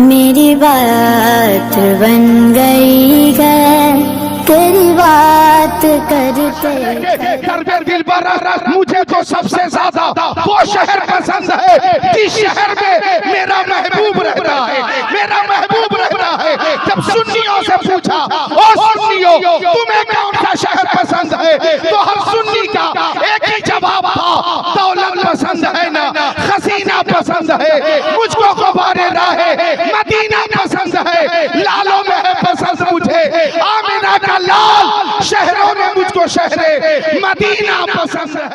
मेरी बात बन गई है तेरी बात करते करते दिल पर मुझे तो सबसे ज्यादा वो शहर पसंद है जिस शहर में मेरा महबूब रहता है, मेरा महबूब रहता है। जब सुन्नियों से पूछा, ओ सुन्नियों तुम्हें कौन सा शहर पसंद है, तो हर सुन्नी का एक ही जवाब था, दौलत पसंद है ना, खसीना पसंद है, मुझको गुबारे राहे मदीना पसंद है, लालों में है पसंद मुझे आमिना का लाल, शहरों में मुझको शहरे मदीना पसंद है।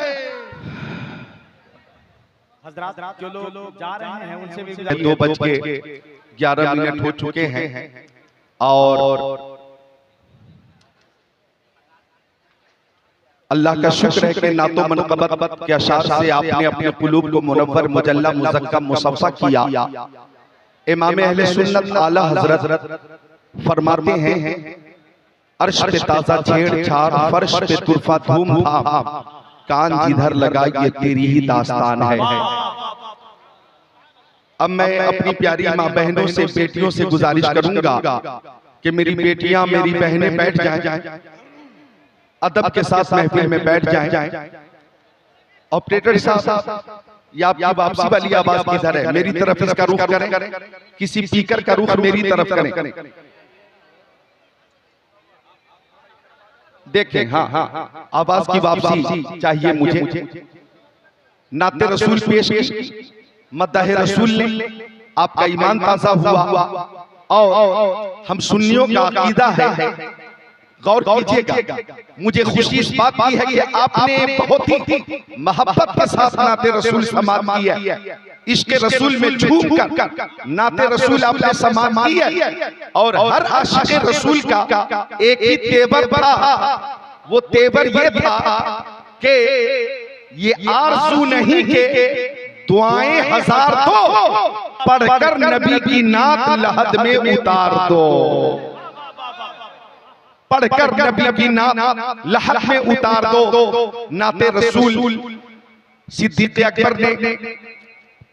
हजरात जो लोग जा रहे हैं उनसे भी 2:11 हो चुके हैं और अल्लाह का शुक्र है कि नातो मनक़बत के अशार से आपने अपने कुलूब को मुनव्वर मुजल्ला मुज़क्का मुसफ़्फ़ा किया। इमाम अहले सुन्नत आला हजरत फरमाते हैं, अर्श पे ताज़ा छेड़छाड़, फर्श पे तुरफा धूम धाम, कान जिधर लगा ये तेरी ही दास्तान है। अब मैं अपनी प्यारी माँ बहनों से, बेटियों से गुजारिश करूंगा कि मेरी बेटियां, मेरी बहनें बैठ जाएं, अदब के साथ महफिल में बैठ जाएं। ऑपरेटर साहब, या आपकी वापसी वाली आवाज किधर है? मेरी तरफ इसका रुख करें, किसी स्पीकर का रुख मेरी तरफ करें। देखें, हाँ, आवाज की वापसी चाहिए मुझे। नाते रसूल पेश, मद्दाह रसूल ने आपका ईमान ताज़ा हुआ और हम सुन्नियों का अकीदा है। गौर कीजिएगा, मुझे खुशी इस बात की है कि आपने बहुत ही मोहब्बत के साथ नाते रसूल समात किया है। इश्क़ रसूल में झूम कर नाते रसूल आपने समात किया है। और हर आशिक़ रसूल का एक ही तेवर था, वो तेवर ये था कि ये आरज़ू नहीं के दुआएं हजार दो, पढ़कर नबी की नात लहद में उतार दो, पढ़कर नबी की नात लहद में उतार दो। नाते रसूल सिद्दीक़ अकबर ने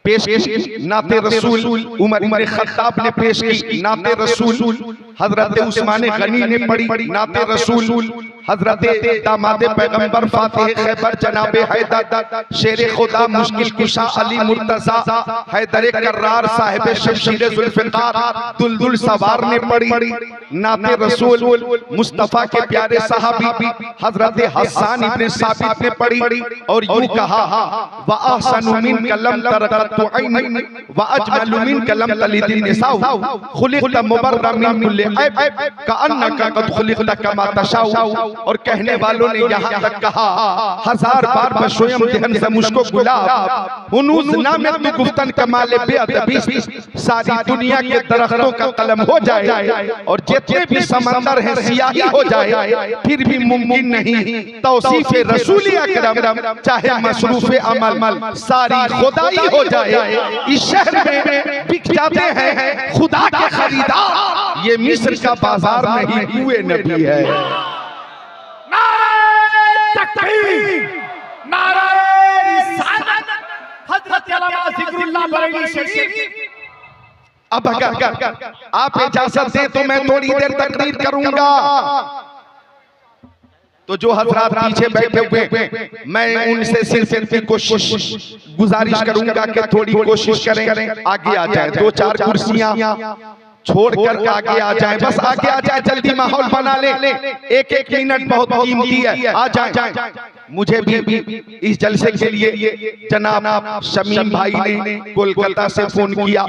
पेश की, नाते रसूल उमर इब्न खत्ताब ने पेश की, नाते रसूल हजरत उस्मान गनी ने पढ़ी, नाते रसूल हजरत दामाद पैगंबर फातिह खैबर जनाबे हैदर शेर खुदा मुश्किल कुशा अली मुर्तजा हैदर कर्रार साहिब शमशीर जुल्फ़िकार दुलदुल सवार ने पढ़ी। नाते रसूल मुस्तफ़ा के प्यारे सहाबी हजरत हसन इब्न साबित ने पढ़ी और यूं कहा, व अहसनु मिन कलम तरक़त ऐनी व अजमलु मिन कलम तलिदिन निसाउ खुलिक़त मुबर्रअ मिन कुल्लि ऐब कअन्नका क़द खुलिक़त कमा तशाउ। और कहने वालों ने यहाँ तक कहा, हजार बार बशोयम दहन से मुझको गुलाब हुनूज ना में तू गुफ्तन कमाले बेअदबी, सारी दुनिया के दरख्तों का कलम हो जाए और जितने भी समंदर हैं सियाही हो जाए, फिर भी मुमकिन नहीं तौसीफ रसूल अकरम चाहे मसरूफ अमल सारी खुदाई हो जाए। इस शहर में बिक जाते हैं खुदा के खरीदार, ये मिस्र का बाजार नहीं हुए नबी है। अब अगर आप इजाजत दें तो मैं थोड़ी देर तकरीर करूंगा। तो जो हजरात पीछे बैठे हुए, मैं उनसे सिर्फ इनकी कोशिश गुजारिश करूंगा कि थोड़ी कोशिश करें, आगे आ जाए, 2-4 कुर्सियां छोड़कर आगे आ जाए, बस आगे आ जाए, जल्दी माहौल बना ले, एक मिनट बहुत कीमती है, आ जाए। मुझे भी इस जलसे के लिए जनाब शमीम भाई ने कोलकाता से फोन किया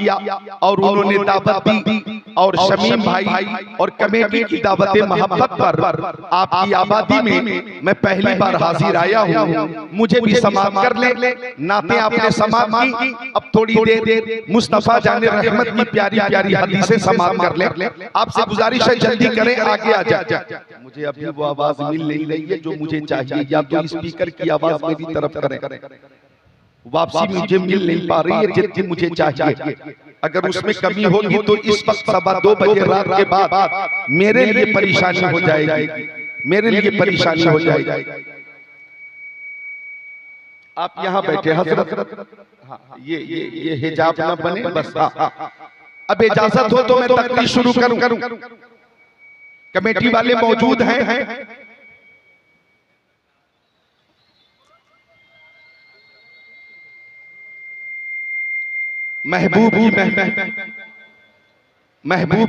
और उन्होंने दावत दी, और शमीम भाई और कमेटी की दावत मोहब्बत पर आपकी आबादी में मैं पहली बार हाजिर आया हूँ। मुझे भी समाप्त कर ले, नाते आपने समाप्त की, अब थोड़ी देर मुस्तफा जाने रहमत की प्यारी प्यारी हदीसें समाप्त कर ले। आपसे गुजारिश है जल्दी करें, आगे आ जाए। मुझे अभी वो आवाज मिल नहीं रही है जो मुझे चाहिए, या तो स्पीकर की आवाज मेरी तरफ करें, वापसी मुझे मिल नहीं पा रही है जितनी मुझे चाहिए। अगर उसमें कमी होगी तो इस वक्त 2:15 बजे रात के बाद मेरे लिए परेशानी हो जाएगी, मेरे लिए परेशानी हो जाएगी। आप यहाँ बैठे हजरत, ये हिजाब ना बने बस। अब इजाजत हो तो मैं तकरीर शुरू करूं। कमेटी वाले मौजूद हैं। महबूब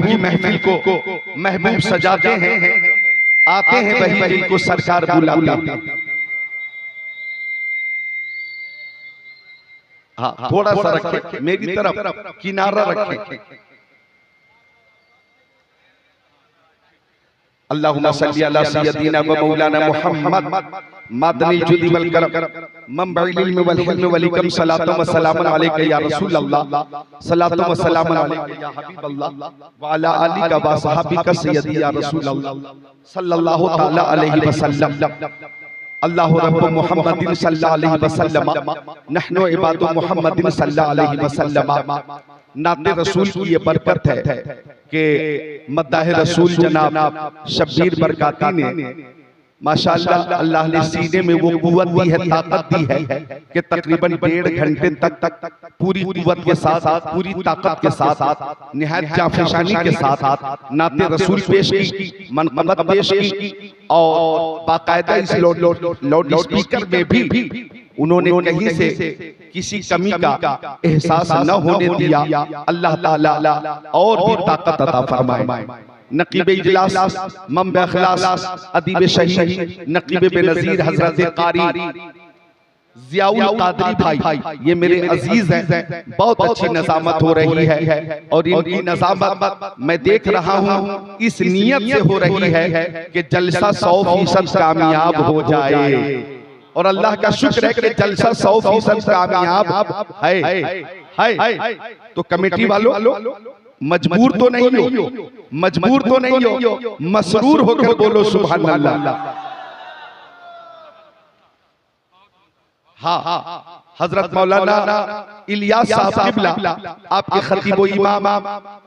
की महफिल को महबूब सजाते हैं, आते हैं वही जिनको सरकार बुलाते हैं। हाँ, थोड़ा सा रखें, मेरी तरफ किनारा रखें। अल्लाहुम्मा सल्ली अला सय्यदिना व मौलाना मुहम्मद मादनिल जुदी वल करम मंबइल इल्म वल हिल्म वल हिकम सलातु व सलामुन अलैका या रसूल अल्लाह सलातु व सलामुन अलैका या हबीब अल्लाह व अला आलिका व सहाबिका सय्यदी या रसूल अल्लाह सल्लल्लाहु तआला अलैहि वसल्लम। अल्लाहु रब्बु मुहम्मदिन सल्लल्लाहु अलैहि वसल्लम नहनु इबादु मुहम्मदिन सल्लल्लाहु अलैहि वसल्लम। नाते रसूल की ये बरकत है कि मद्दाह रसूल जनाब शब्बीर बरकाती ने माशाअल्लाह अल्लाह ने सीने में वो कुव्वत दी है, ताकत दी है कि तकरीबन 1.5 घंटे तक पूरी कुव्वत के साथ, पूरी ताकत के साथ, निहायत जाफिशानी के साथ नाते रसूल पेश की, मनक़बत पेश की और बाकायदा इस लाउड स्पीकर में भी उन्होंने कहीं से किसी कमी का एहसास न होने दिया। अल्लाह ताला और भी ताकत अता फरमाए। नकीब इजलास, मंबे इखलास, अदीब शहीद, नकीब बेनज़ीर हजरत कारी ज़ियाउल कादरी भाई, ये मेरे अजीज हैं। बहुत अच्छी नज़ामत हो रही है और इनकी नज़ामत मैं देख रहा हूँ इस नियत से हो रही है कि जलसा 100% कामयाब हो जाए। और अल्लाह का शुक्र है कि जलसा 100% कामयाब है। तो कमेटी वालों मजबूर तो नहीं हो, मजबूर तो नहीं हो, मसरूर होकर बोलो सुभान अल्लाह। हाँ, हजरत मौलाना इलियास साहब किबला आपके खतीब व इमाम,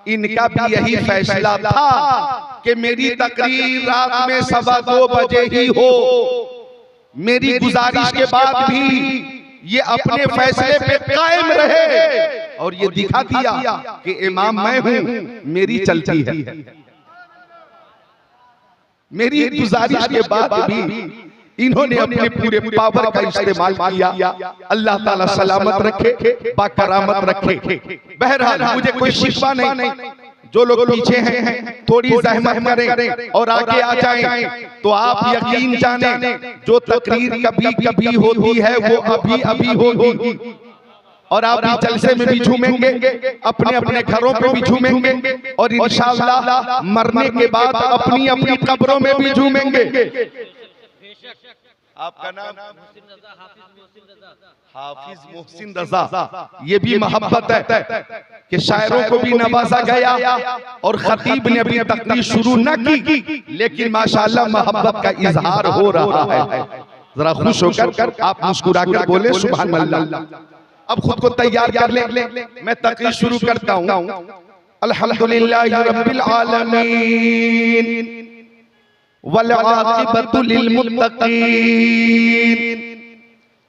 इनका भी यही फैसला था कि मेरी तकरीर रात में 2:15 बजे ही हो। मेरी गुजारिश के बाद भी ये अपने फैसले पे कायम रहे और ये दिखा दिया कि इमाम मैं हूं, मेरी चलती है। मेरी गुजारिश के बाद भी इन्होंने अपने पूरे पावर का इस्तेमाल किया। अल्लाह ताला सलामत रखे, बाकरामत रखे। बहरहाल मुझे कोई शिकवा नहीं। जो लोग पीछे हैं थोड़ी ज़हमत करें और आगे आ जाएं, तो आप यकीन जाने जो तकरीर कभी कभी होती है वो अभी अभी होगी। और आप भी जलसे में भी झूमेंगे, अपने अपने घरों पे भी झूमेंगे और इंशाअल्लाह मरने के बाद अपनी अपनी कब्रों में भी झूमेंगे। आपका नाम हाफिज मोहसिन रजा। ये भी मोहब्बत है कि शायरों को भी नवाजा गया और खतीब ने अभी तकरीर शुरू न की, लेकिन माशाअल्लाह मोहब्बत का इजहार हो रहा है। जरा खुश होकर आप मुस्कुराकर बोले सुभान अल्लाह। अब खुद को तैयार कर ले, मैं तकरीर शुरू करता हूँ। अल्हम्दुलिल्लाहि रब्बिल आलमीन वल आक़िबतु लिल मुत्तक़ीन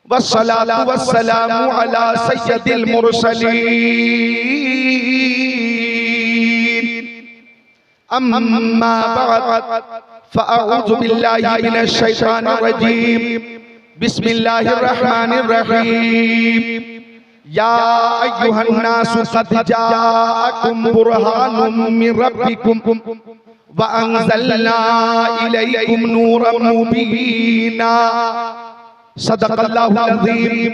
वस्सलातु वस्सलामु अला सय्यदिल मुरसलीन अम्मा बअद फ़अऊज़ु बिल्लाहि मिनश शैतानिर रजीम बिस्मिल्लाहिर रहमानिर रहीम या अय्युहन्नासु क़द जाअकुम बुरहानुम मिन रब्बिकुम व अंज़लना इलैकुम नूरन मुबीना सदक़ल्लाहुल अज़ीम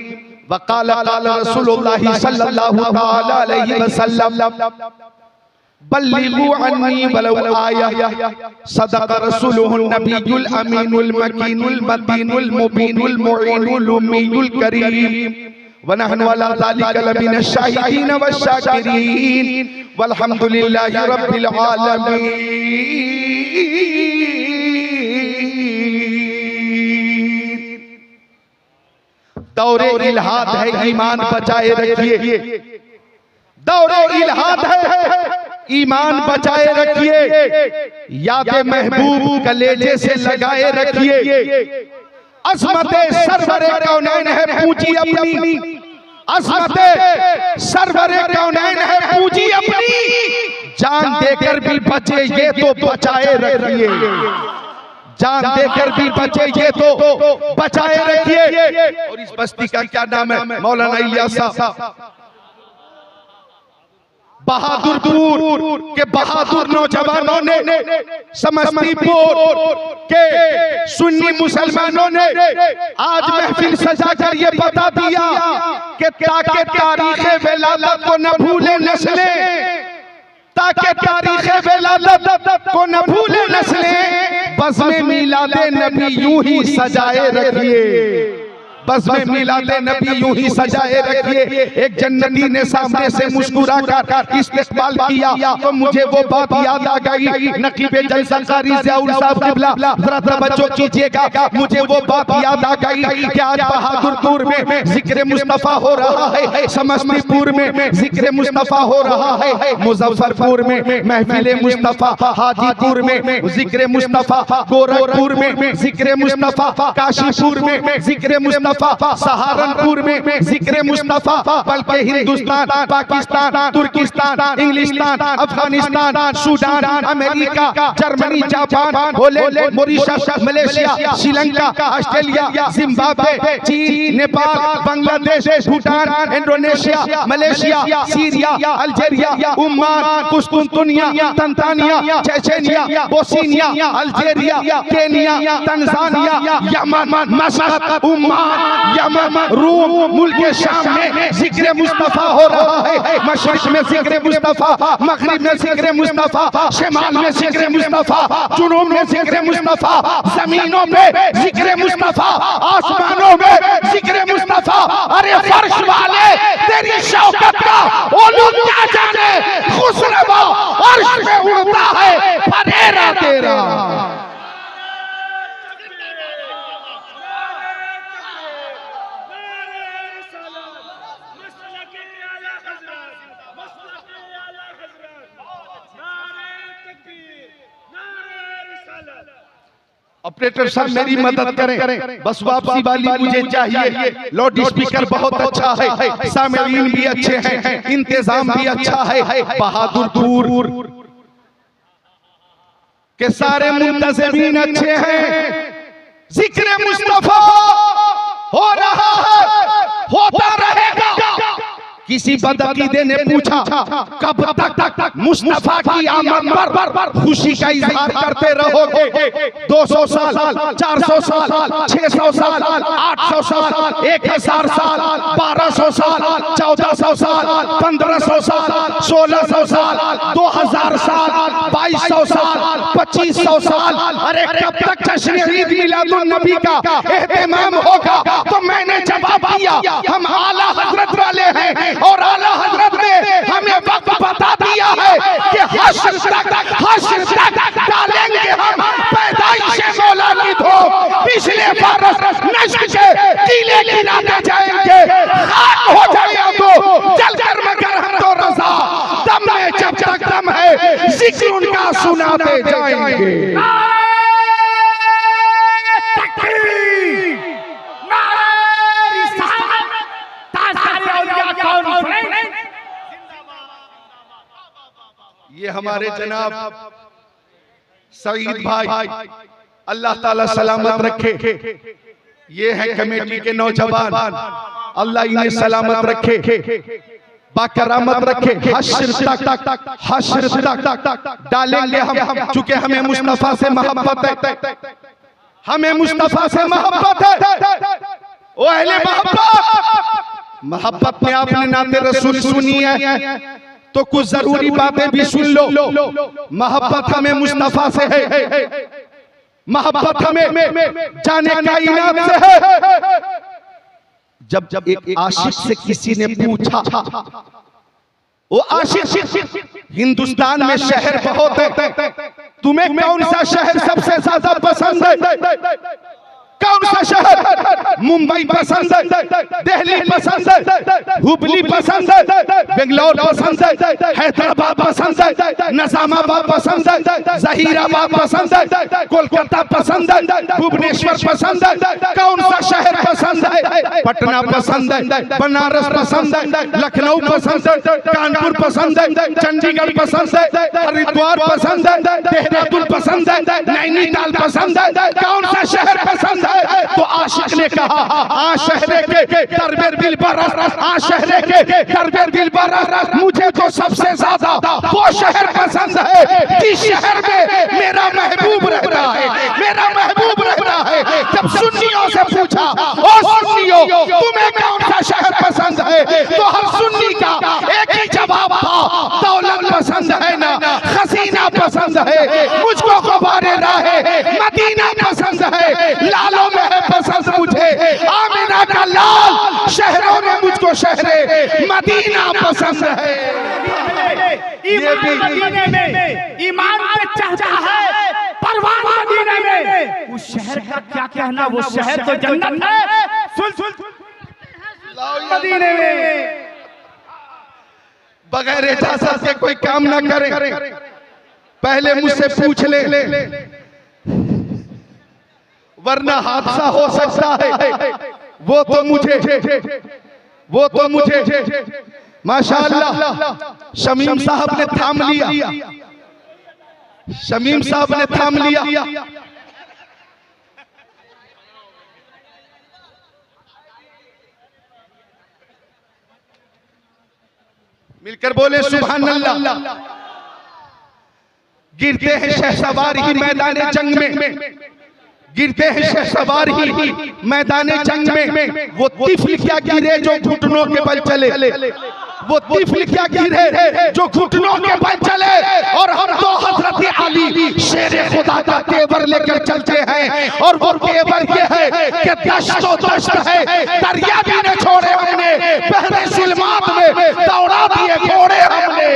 व क़ाल रसूलुल्लाहि सल्लल्लाहु तआला अलैहि वसल्लम बल्लिगू अन्नी वलौ आया सदक़ रसूलुहुन नबियुल अमीनुल मकीनुल मतीनुल मुबीनुल मुईनुल उम्मीयुल करीम व नहनु अला ज़ालिका लमिन शाहिदीन व शाकिरीन वल्हम्दुलिल्लाहि रब्बिल आलमीन। दौरे इल्हाद है, ईमान बचाए रखिए। दौरे इल्हाद है, ईमान बचाए रखिए। याद महबूब कलेजे से लगाए रखिए। अज़मते सरवरे कौनैन है पूछी अपनी, अज़मत सरवरे कौनैन है पूजी अपनी, जान देकर भी बचे ये तो बचाए रखिए, जान देकर भी बचे ये तो बचाए रखिए। और इस बस्ती का क्या नाम है? मौलाना इलियास साहब। बहादुरपुर के बहादुर नौजवानों ने, समस्तीपुर के सुन्नी मुसलमानों ने आज महफिल सजाकर ये बता दिया कि ताकि तारीख़े विलादत को न भूले नस्लें, ताकि तारीख़े विलादत को न भूले नस्लें, बज़्म मिलादे नबी यूं ही सजाए रखिए, बज़्म मिलादे नबी यूं ही सजाए रखिए। एक जन्नती ने सामने से मुस्कुराकर इस्तकबाल किया तो मुझे वो बात याद आ गई। नकीबे जलसा कारी ज़ियाउल साहब क़िबला, ज़रा तवज्जो कीजिएगा, मुझे वो बात याद आ गई कि आज बहादुरपुर में ज़िक्र मुस्तफ़ा हो रहा है, समस्तीपुर में ज़िक्र मुस्तफ़ा हो रहा है, मुज़फ्फरपुर में महफिल मुस्तफ़ा, हाजीपुर में ज़िक्र मुस्तफ़ा, गोरखपुर में ज़िक्र मुस्तफ़ा, काशीपुर में ज़िक्र मुस्तफ़ा, सहारनपुर में ज़िक्र मुस्तफ़ा, बल्कि हिंदुस्तान, पाकिस्तान, तुर्किस्तान, इंग्लिस्तान, Afghanistan, Sudan, America, Germany, Japan, Holland, Mauritius, Malaysia, Sri Lanka, Australia, Zimbabwe, चीन, Nepal, Bangladesh, Bhutan, Indonesia, Malaysia, Syria, Algeria, Oman, कुस्तुनतुनिया, Tanzania, Chechnya, Bosnia, Algeria, Kenya, Tanzania, Yemen, Muscat, Oman, Yemen, रूम, मुल्क शाम में ज़िक्र मुस्तफ़ा हो रहा है। मशरिक़ में ज़िक्र मुस्तफ़ा, मग़रिब में ज़िक्र मुस्तफ़ा, शिमाल में ज़िक्र मुस्तफ़ा, जुनूब में ज़िक्र मुस्तफ़ा, ज़मीनों पे ज़िक्र मुस्तफ़ा, आसमानों में ज़िक्र मुस्तफ़ा। अरे फर्श वाले तेरी शौकत का ओलू क्या जाने, खुशरवा अर्श में उड़ता है फरेरा तेरा। ऑपरेटर साहब मेरी मदद करें, बस वापसी वाली मुझे चाहिए। लाउड स्पीकर बहुत अच्छा है, सामईन भी अच्छे हैं, इंतजाम भी अच्छा है। बहादुरपुर के सारे मुंतज़िमीन अच्छे हैं, ज़िक्र मुस्तफ़ा हो रहा है, होता रहेगा। किसी बदअकीदे ने पूछा कब तक मुस्तफा की आमद पर खुशी का इजहार करते रहोगे? 200 साल, 400 साल, 600 साल, 800 साल, 1000 साल, 1200 साल, 1400 साल, 1500 साल, 1600 साल, 2000 साल, 2200 साल, 2500 साल। अरे कब तक जश्न ईद मिलादुन नबी का एहतमाम होगा? तो मैंने जवाब दिया, हम आला हजरत वाले हैं और आला हजरत ने हमें वक्त बता दिया है कि हश्र तक डालेंगे हम पैदाइश मौला की धूप, पिछले बरस नश्क के कीले खिलाते जाएंगे, खाक हो जाए तो जलकर मगर हम तो रज़ा, दम में जब तक दम है जिक्र उनका सुनाते जाएंगे। ये हमारे जनाब सईद भाई, अल्लाह ताला सलामत रखे। ये है कमेटी के नौजवान, अल्लाह इन्हें सलामत रखे, बाकरामत रखे। हश्र तक डालेंगे हम, चूंकि हमें मुस्तफा से मोहब्बत है, हमें मुस्तफा से मोहब्बत है। ओ अहले मोहब्बत में आपने नाते रसूल सुनी है तो कुछ जरूरी बातें भी सुन लो। मोहब्बत हमें मुस्तफा से है, मोहब्बत हमें जाने कायनात से है। जब एक आशिक से किसी ने पूछा, वो आशिक हिंदुस्तान में शहर बहुत है, तुम्हें कौन सा शहर सबसे ज्यादा पसंद है? कौन सा शहर? मुंबई पसंद है, दिल्ली पसंद है, हुबली पसंद है, बेंगलोर पसंद है, हैदराबाद पसंद है, निजामाबाद पसंद है, जहीराबाद पसंद है, कोलकाता पसंद है, भुवनेश्वर पसंद है, कौन सा शहर पसंद है? पटना पसंद है, बनारस पसंद है, लखनऊ पसंद है, कानपुर पसंद है, चंडीगढ़ पसंद है, हरिद्वार पसंद है, देहरादून पसंद है, नैनीताल पसंद है, कौन सा शहर पसंद है? तो आशिक ने कहा आ शहर के दरबार दिल बरस, आ शहर के दरबार दिल बरस, मुझे तो सबसे ज्यादा वो शहर पसंद है जिस शहर में मेरा महबूब रहता है, मेरा महबूब रहता है। जब सुन्नियों से पूछा ओ सुन्नियों तुम्हें कौन सा शहर पसंद है, तो हर सुन्नी का एक ही जवाब था, दौलत पसंद है ना, खसीना पसंद है, मुझको गुबारे राहे मदीना पसंद है, लालों में है पसंद मुझे आमिना का लाल, शहरों में मुझको शहरे मदीना पसंद है। ये भी मदीने में ईमान पे चाहता है, परवान मदीने में, उस शहर का क्या कहना, वो शहर तो जन्नत है। सुन मदीने में बगैर इजाजत से कोई काम ना करे, पहले मुझसे पूछ ले, वरना हादसा हो सकता है। वो तो मुझे माशाअल्लाह शमीम साहब ने थाम लिया, शमीम साहब ने थाम लिया। मिलकर बोले सुभान अल्लाह। गिरते हैं शहसवार ही मैदान जंग में, गिरते हैं शहसवार ही मैदान जंग में, वो तिफल क्या गिरे जो घुटनों के बल चले, वो तिफल क्या गिरे जो घुटनों के बल चले। और हम तो हजरत अली शेरे खुदा का तेवर लेकर चलते हैं, और वो तेवर ये है कि दश्तो दश्त है, दरिया भी न छोड़े हमने, बहरे सुलमात में दौड़ा दिए घोड़े हमने।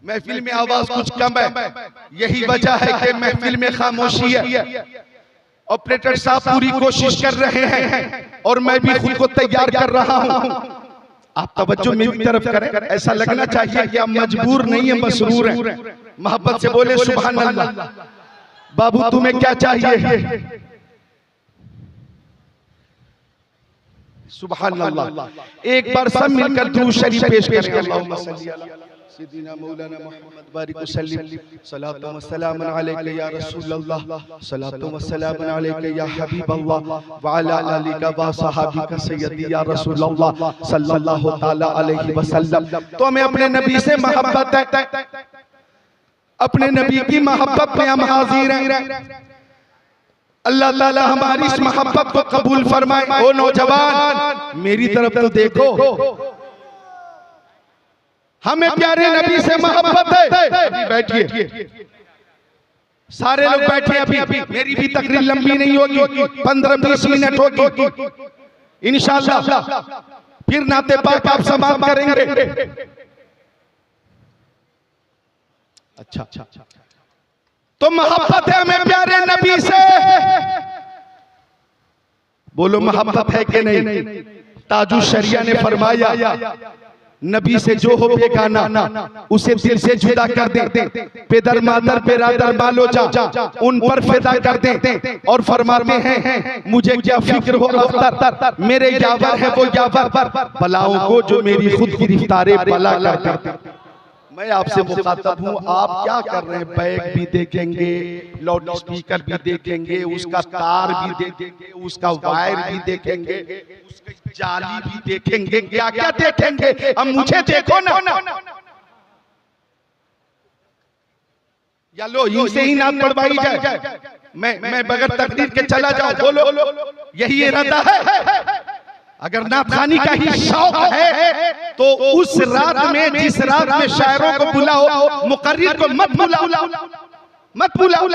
महफिल में आवाज कुछ कम है, यही वजह है कि महफिल में खामोशी है। ऑपरेटर साहब पूरी कोशिश कर रहे हैं और मैं भी खुद को तैयार कर रहा हूं। आप तवज्जो मेरी तरफ करें, ऐसा लगना चाहिए कि आप मजबूर नहीं है, मसरूर हैं। मोहब्बत से बोले सुभान अल्लाह। बाबू तुम्हें क्या चाहिए? सुभान अल्लाह। एक बार सब मिलकर दुरूद शरीफ पेश करें। अल्लाहुम्मा सल्ली अला सय्यिदिना मौलाना मुहम्मद बारिक वसल्लिम, सलातो व सलाम अलैका या रसूल अल्लाह, सलातो व सलाम अलैका या हबीब अल्लाह, व अला आलिका व सहाबिका सय्यदी या रसूल अल्लाह सल्लल्लाहु तआला अलैहि वसल्लम। तो हमें अपने नबी से मोहब्बत है, अपने नबी की मोहब्बत में हम हाजिर हैं। अल्लाह ताला हमारी इस मोहब्बत को कबूल फरमाए। ओ नौजवान मेरी तरफ तो देखो, हमें प्यारे नबी से मोहब्बत है। अभी बैठिए, सारे लोग बैठे। अभी मेरी भी तकरीर लंबी नहीं होगी, 15-20 मिनट होगी इंशाअल्लाह। फिर नाते पाक आप समाप्त करेंगे। अच्छा, तो मोहब्बत है हमें प्यारे नबी से। बोलो मोहब्बत है कि नहीं? ताजु शरिया ने फरमाया नबी से जो हो बेगाना उसे दिल से जुदा कर दे, पेदर मादर बेरादर बालो जा उन पर फिदा कर दे। और फरमाते हैं मुझे क्या फिक्र हो अख्तर, मेरे यावर है वो यावर, बलाओं को जो मेरी खुद गिरफ्तारे बला करते। मैं आपसे मुखातब हूँ, आप क्या कर रहे हैं? बैग भी देखेंगे, लाउड स्पीकर भी देखेंगे, उसका तार भी देखेंगे, उसका वायर भी देखेंगे, उसकी जाली भी देखेंगे, क्या क्या देखेंगे? अब मुझे देखो ना, या लो इनसे ही नाम पढ़वाई जाए। मैं बगैर तकदीर के चला जाऊं। बोलो यही इरादा है? अगर नाथखानी का ही शौक है तो उस रात में, जिस रात में शायरों को बुलाओ, मुकर्रिर को मत बुलाओ, मत बुलाओ।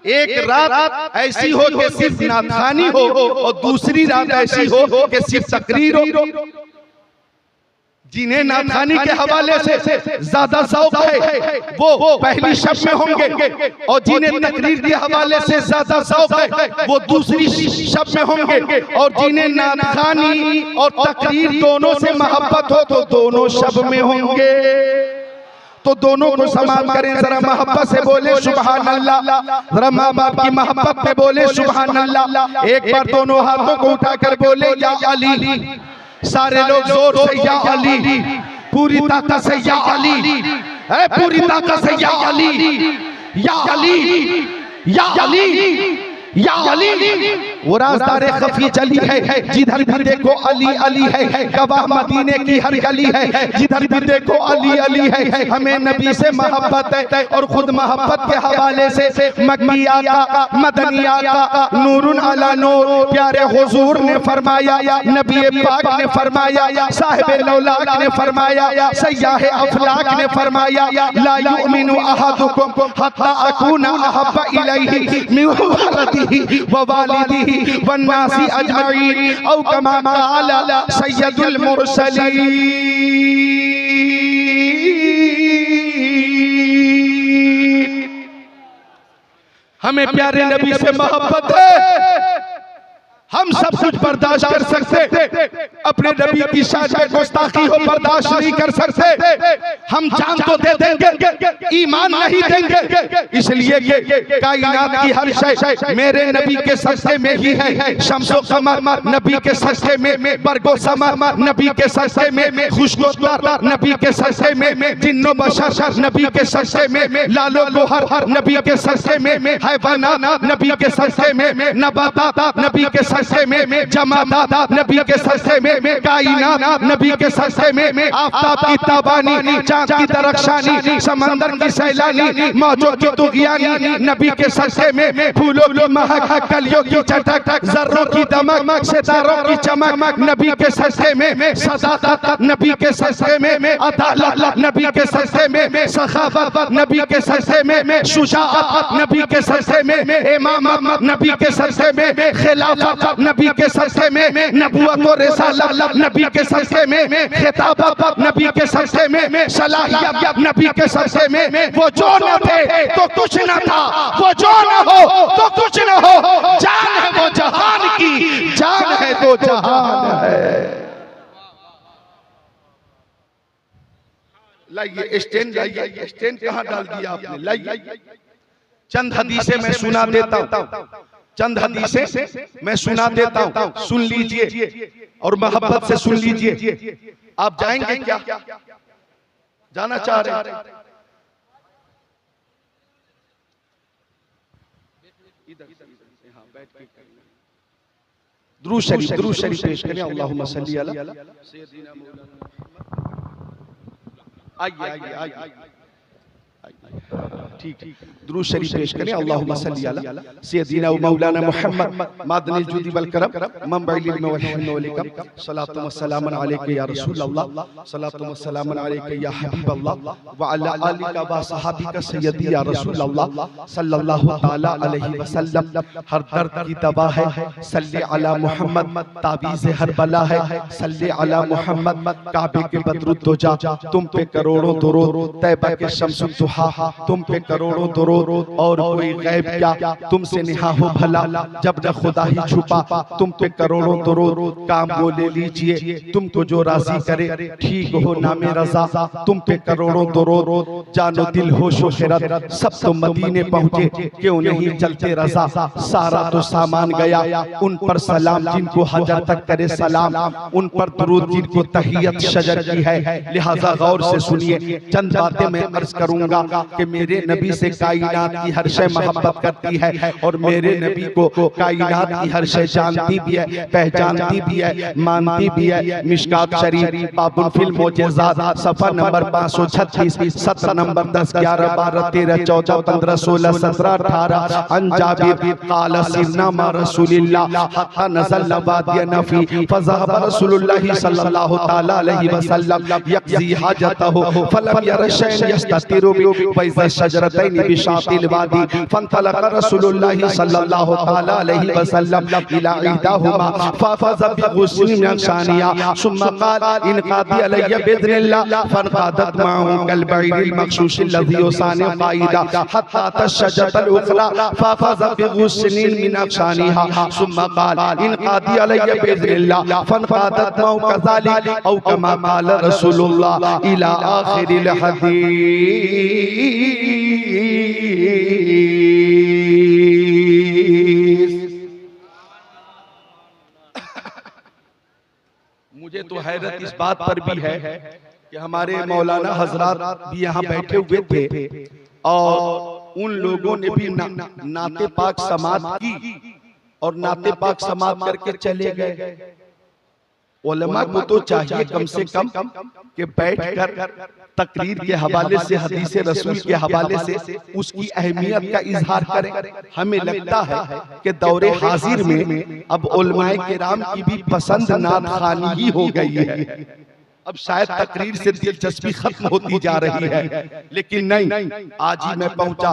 एक रात ऐसी हो कि सिर्फ नाथखानी हो, और दूसरी रात ऐसी हो कि सिर्फ तकरीर हो। जिन्हें नाथानी के हवाले से ज्यादा शौक है वो पहली शब में होंगे, और जिन्हें तकरीर के हवाले से ज्यादा शौक है वो दूसरी शब में होंगे, और जिन्हें नाथानी और तकरीर दोनों से मोहब्बत हो तो दोनों शब में होंगे। तो दोनों को समान करें, जरा मोहब्बत से बोले सुभान अल्लाह, जरा माँ बाप की मोहब्बत में बोले सुभान अल्लाह। एक बार दोनों हाथों को उठाकर बोले या अली, सारे लोग जोर से या अली, पूरी ताकत से या अली, पूरी ताकत से या अली, या अली, या अली, या अली। वो राज़दारे खफी चली है, जिधर भी देखो अली अली है, गवाह मदीने की हर गली है, जिधर भी देखो अली अली है। हमें नबी से मोहब्बत है, और खुद मोहब्बत के हवाले से मक्की आका, मदनी आका, नूरुन अला नूर प्यारे हुजूर ने फरमाया, नबी पाक ने फरमाया, साहिब लौलाक ने फरमाया, सय्याह अफलाक ने फरमाया, ला युमिनु अहदुकुम हत्ता अकूना अहब्बा इलैहि मिन वलदिही व वालिदिही वन्नासी अजमईन औ कमा क़ाला सय्यदुल मुरसलीन। हमें प्यारे नबी से मोहब्बत है, हम सब कुछ बर्दाश्त कर सकते, अपने नबी की शान गुस्ताखी हो बर्दाश्त नहीं कर सकते। हम जान तो दे देंगे, ईमान नहीं देंगे, इसलिए कि कायनात की हर शय मेरे नबी के सस्ते में ही है। शम्सो कमर नबी के सस्ते में, बरगो समर नबी के सस्ते में, खुशबू नबी के सस्ते में, जिन्नो बशर नबी के सस्ते में, लालो गोहर नबी के सस्ते में, हैवानात नबी के सस्ते में, नबातात नबी के सस्ते में, जमादात नबी के सस्ते में, कायनात नबी के सस्ते में, आफताब की ताबानी, चांद की दरख्शानी, समंदर की सैलानी, मौजों की तुगियानी नबी के सस्ते में, फूलों की महक, कलियों की चटक, जर्रों की दमक, सितारों की चमक नबी के सस्ते में, सदाकत नबी के सस्ते में, अदालत नबी के सस्ते में, सखावत नबी के सस्ते में, शुजाअत नबी के सस्ते में, इमामत नबी के सस्ते में, खिलाफत नबी के सस्ते में, नबुवत और रिसालत नबी के सस्ते में, खिताबत नबी के सस्ते में, सलाहियत नबी के सस्ते में। वो जो न थे तो कुछ न था, वो जो न हो तो कुछ न हो, जान है वो जहान की, जान है तो जहान है। लाइए स्टैंड, लाइए स्टैंड, कहाँ डाल दिया आपने? लाइए चंद हदीसें मैं सुना देता हूँ, चंद हदीसें मैं सुना देता हूँ, सुन लीजिए और मोहब्बत से सुन लीजिए। आप जाएंगे क्या? जाना चाह रहे हैं? दुरूद शरीफ पेश करें। अल्लाहुम्मा सल्ली अला सय्यदिना मौलाना। आइए ठीक, दुरूद शरीफ पेश करें। अल्लाहुम्मा सल्ली अला सय्यदिना मौलाना मुहम्मद मादनिल जुदी वल करम मंबइल इल्म वल हिल्म वल इकरम। सलातु व सलामुन अलैका या रसूल अल्लाह, सलातु व सलामुन अलैका या हबीब अल्लाह, व अला आलिका व सहाबिका सय्यदी या रसूल अल्लाह सल्लल्लाहु तआला अलैहि वसल्लम। हर दर्द की दवा है, सल्ले अला मुहम्मद, ताबीज़ हर बला है, सल्ले अला मुहम्मद, काबे के बदरुद्दोजा तुम पे करोड़ों दुरूद, तैबा के शम्सुद दुहा तुम पे करोड़ों दुरूद, और कोई गैब क्या तुमसे निहा हो भला, जब न खुदा ही छुपा तुम पे करोड़ों दुरूद। काम वो ले लीजिए तुमको जो राजी करे, ठीक हो नामे रजा तुम पे करोड़ों दुरूद। जानो दिल हो शोहरत सब तो मदीने पहुँचे, क्यों नहीं चलते रजा, सारा तो सामान गया। उन पर सलाम जिनको हजर तक करे सलाम, उन पर दुरूद जिनको तहियत शजर की है। लिहाजा गौर से सुनिए, चंद बातें मैं अर्ज करूंगा कि मेरे नबी से कायनात की हर शय मोहब्बत करती है, और मेरे नबी को कायनात की हर शय जानती भी है, पहचानती भी है, मानती भी है। मिशकात शरीफ बाबुल फिल मोजेज़ात सफ़ा नंबर 536, सत्र नंबर 10, 11, 12, 13, 14, 15, 16, 17, 18। अन जाबिर क़ाल सिरना मा रसूलिल्लाह हत्ता नज़लना वादिय नफ़ी फ़ज़हब रसूलुल्लाह सल्लल्लाहु तआला अलैहि वसल्लम यक़ज़ी हाजतहु फ़लम यरा शैअन यस्ततिरु बिही व इज़ा शजरतु शजरतैन बिशातिल वादी फंतलक रसूलुल्लाह सल्लल्लाहु तआला अलैहि वसल्लम इला इदाहुमा फफज़ बिगुस्लिन मिन शानिया सुम्मा क़ाल इन क़ादी अलैया बिइज़्निल्लाह फनक़ादत माहु कल बईरिल मखशूश लज़ी युसानि क़ाइदा हत्ता तशजतल उखरा फफज़ बिगुस्लिन मिन शानिहा सुम्मा क़ाल इन क़ादी अलैया बिइज़्निल्लाह फनक़ादत माहु कज़ालिक औ कमा क़ाल रसूलुल्लाह इला आखिरिल हदीस। मुझे तो हैरत इस बात पर भी है कि हमारे मौलाना हजरात भी यहाँ बैठे हुए थे और उन लोगों ने भी नाते पाक समात की और नाते पाक समात करके चले गए। उलमा को तो चाहिए कम से कम कि बैठकर तकरीर के हवाले से हदीस रसूल के हवाले से उसकी अहमियत का इजहार करें। हमें लगता है कि दौरे हाजिर में अब उलमाए किराम की भी पसंद नात खानी ही हो गई है। अब शायद तकरीर से दिलचस्पी खत्म होती जा रही है, लेकिन नहीं, आज ही मैं पहुंचा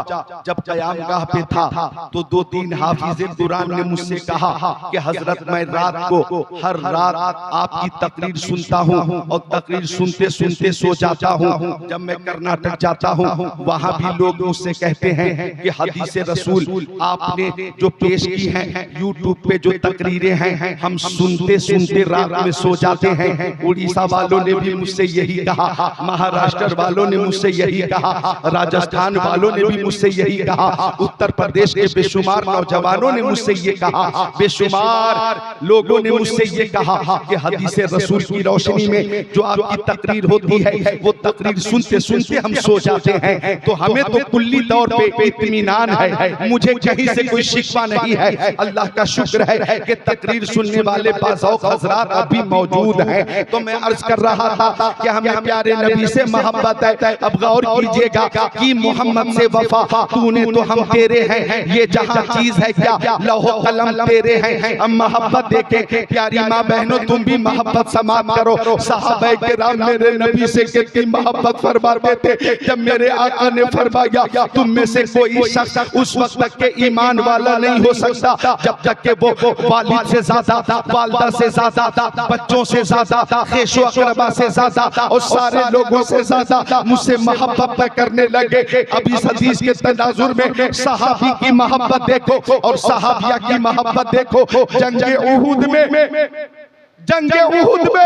जब क़यामगाह पे था तो 2-3 हाफिज़े कुरान ने मुझसे कहा कि हजरत मैं रात को हर रात आपकी तकरीर सुनता हूं और तकरीर सुनते सुनते सो जाता हूं। जब मैं कर्नाटक जाता हूं वहां भी लोग मुझसे कहते हैं कि हदीस रसूल आपने जो पेश की हैं यूट्यूब पे जो तकरीरें हैं हम सुनते सुनते रात में सो जाते हैं। उड़ीसा वालों ने भी मुझसे यही कहा, महाराष्ट्र वालों ने मुझसे यही कहा, राजस्थान वालों ने भी मुझसे यही कहा, उत्तर प्रदेश के बेशुमार नौजवानों ने मुझसे ये कहा, बेशुमार लोगों ने मुझसे ये कहा कि हदीस रसूल की रोशनी में जो आपकी तकरीर होती है वो तकरीर सुनते सुनते हम सो जाते हैं। तो हमें तो कुल्ली तौर पे इत्मीनान है, मुझे कहीं से कोई शिकवा नहीं है। अल्लाह का शुक्र है कि तकरीर सुनने वाले बाज़ौक़ हज़रात अभी मौजूद हैं। तो मैं अर्ज कर रहा था कि हमें प्यारे नबी से मोहब्बत है। अब गौर कीजिएगा कि मोहम्मद से वफा, तूने तो हम तेरे हैं, ये जहां चीज है क्या लौह कलम तेरे हैं। अब मोहब्बत देखे प्यारी माँ बहनों, तुम भी मोहब्बत समाप्त करो। सहाबा किराम मेरे नबी से कितनी मोहब्बत फरमाते थे। जब मेरे आका ने फरमाया तुम में से कोई शख्स उस वक्त तक के ईमान वाला नहीं हो सकता जब तक के वो वालिद से ज्यादा, वालदा से ज्यादा, बच्चों से ज्यादा, खेशो अकरबा से ज्यादा और सारे लोगों से ज्यादा मुझसे मोहब्बत करने लगे। अब इस हदीस के तनाजुर में सहाबी की मोहब्बत देखो और सहाबिया की मोहब्बत देखो। जंगे उहुद में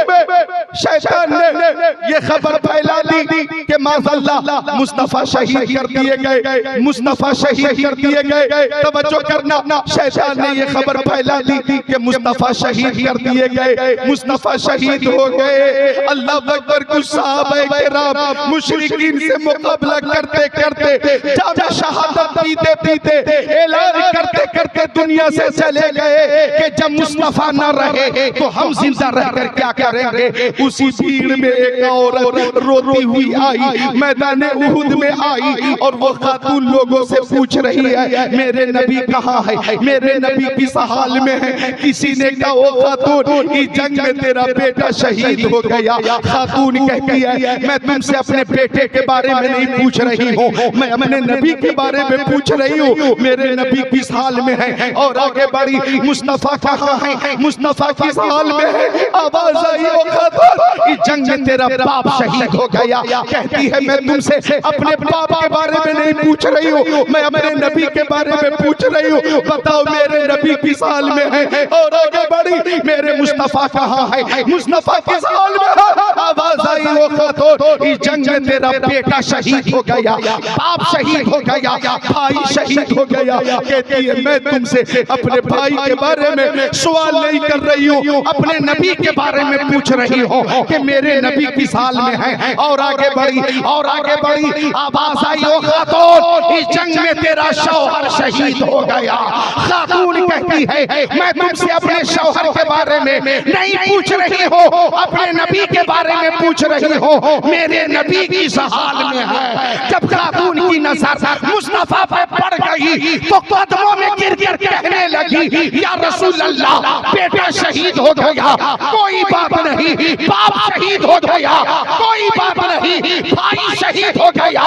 शैतान ने ये खबर फैला दी कि माज़अल्लाह मुस्तफा शहीद कर दिए गए, मुस्तफा शहीद कर दिए गए। तवज्जो करना, शैतान ने ये खबर फैला दी कि मुस्तफा शहीद कर दिए गए, मुस्तफा शहीद हो गए। अल्लाह अकबर, कुछ सहाबाए किराम मुशरिकीन से मुकाबला करते करते जाम शहादत पीते पीते ऐलान करते करते दुनिया से चले गए कि जब मुस्तफा न रहे तो हम जिंदा रहकर क्या करेंगे। उसी भीड़ में एक औरत रोती हुई आई, मैदान उहुद में आई और वो खातून लोगों से पूछ रही है मेरे नबी कहाँ है, मेरे नबी किस हाल में है। किसी ने कहा वो खातून इस जंग में तेरा बेटा शहीद हो गया। खातून कहती है मैं तुमसे अपने बेटे के बारे में नहीं पूछ रही हूँ, मैं अपने नबी के बारे में पूछ रही हूँ, मेरे नबी किस हाल में है। और आगे बढ़ी, मुस्तफा कहाँ है, मुस्तफा किस हाल में है। आवाज आई ओ खातून इस जंग में तेरा बाप शहीद हो गया। कहती है मैं तुमसे अपने बाप के बारे में नहीं पूछ रही हूँ, मैं अपने नबी के बारे में पूछ रही हूँ, बताओ मेरे नबी किस हाल में है। और आगे बढ़ी, मेरे मुस्तफा कहाँ है, मुस्तफा किस हाल में है। आवाज आई ओ खातून इस जंग में तेरा बेटा शहीद हो गया, बाप शहीद हो गया, भाई शहीद हो गया। कहती है मैं तुमसे अपने भाई के बारे में सवाल नहीं कर रही हूँ, अपने नबी के बारे में पूछ रही हो कि मेरे नबी किस हाल में है। और आगे बढ़ी, और आगे बढ़ी, आवाज आई ओ खातून इस जंग में तेरा शौहर शहीद हो गया। खातून कहती है मैं तुमसे अपने शौहर के बारे में नहीं पूछ रही हो, अपने नबी के बारे में पूछ रही हो, मेरे नबी किस हाल में है। जब खातून की नजर मुस्तफा पे पड़ गई तो कदमों में गिर गिर कहने लगी या रसूल अल्लाह बेटा शहीद हो गया, कोई बात नहीं, बाप शहीद हो गया, कोई बात नहीं, भाई शहीद हो गया,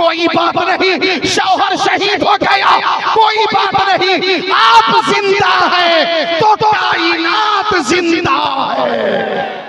कोई बात नहीं, शौहर शहीद हो गया कोई बात नहीं, आप जिंदा है तो कायनात जिंदा है।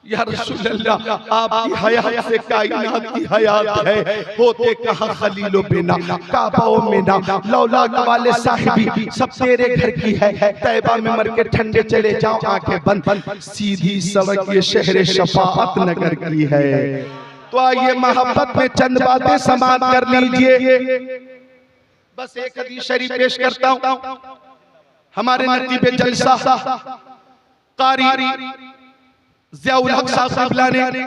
या रसूल अल्लाह, आपकी हयात से कायनात की हयात है, होते कहाँ खलीलो बिना, काबाओ में ना, लौलाद वाले साहिबी सब तेरे घर की है, तैबा में मर के ठंडे चले जाओ आंखें बंद, सीधी सड़क ये शहर शफाअत नगर की है। तो आइए मोहब्बत में चंद बातें समाप्त कर लीजिए। बस एक हदीस शरीफ पेश करता हूं। हमारे नतीबे जलसा कारी ज़ियाउल हक साहब ने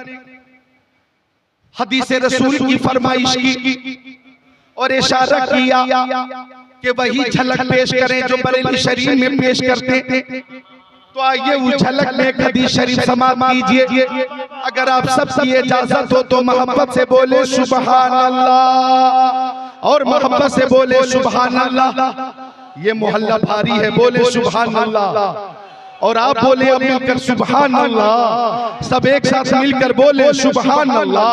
हदीस रसूल की फरमाइश की और इशारा किया कि वही झलक पेश करें जो बरेली शरीफ में पेश करते। तो आइए उस झलक में एक हदीस शरीफ समाप्त कीजिए। अगर आप सबकी इजाजत हो तो मोहब्बत से बोले सुभान अल्लाह, और मोहब्बत से बोले सुभान अल्लाह। ये मोहल्ला भारी है, बोले सुभान अल्लाह। और आप बोले अब मिलकर सुभान अल्लाह, सब एक साथ मिलकर बोले सुभान अल्लाह।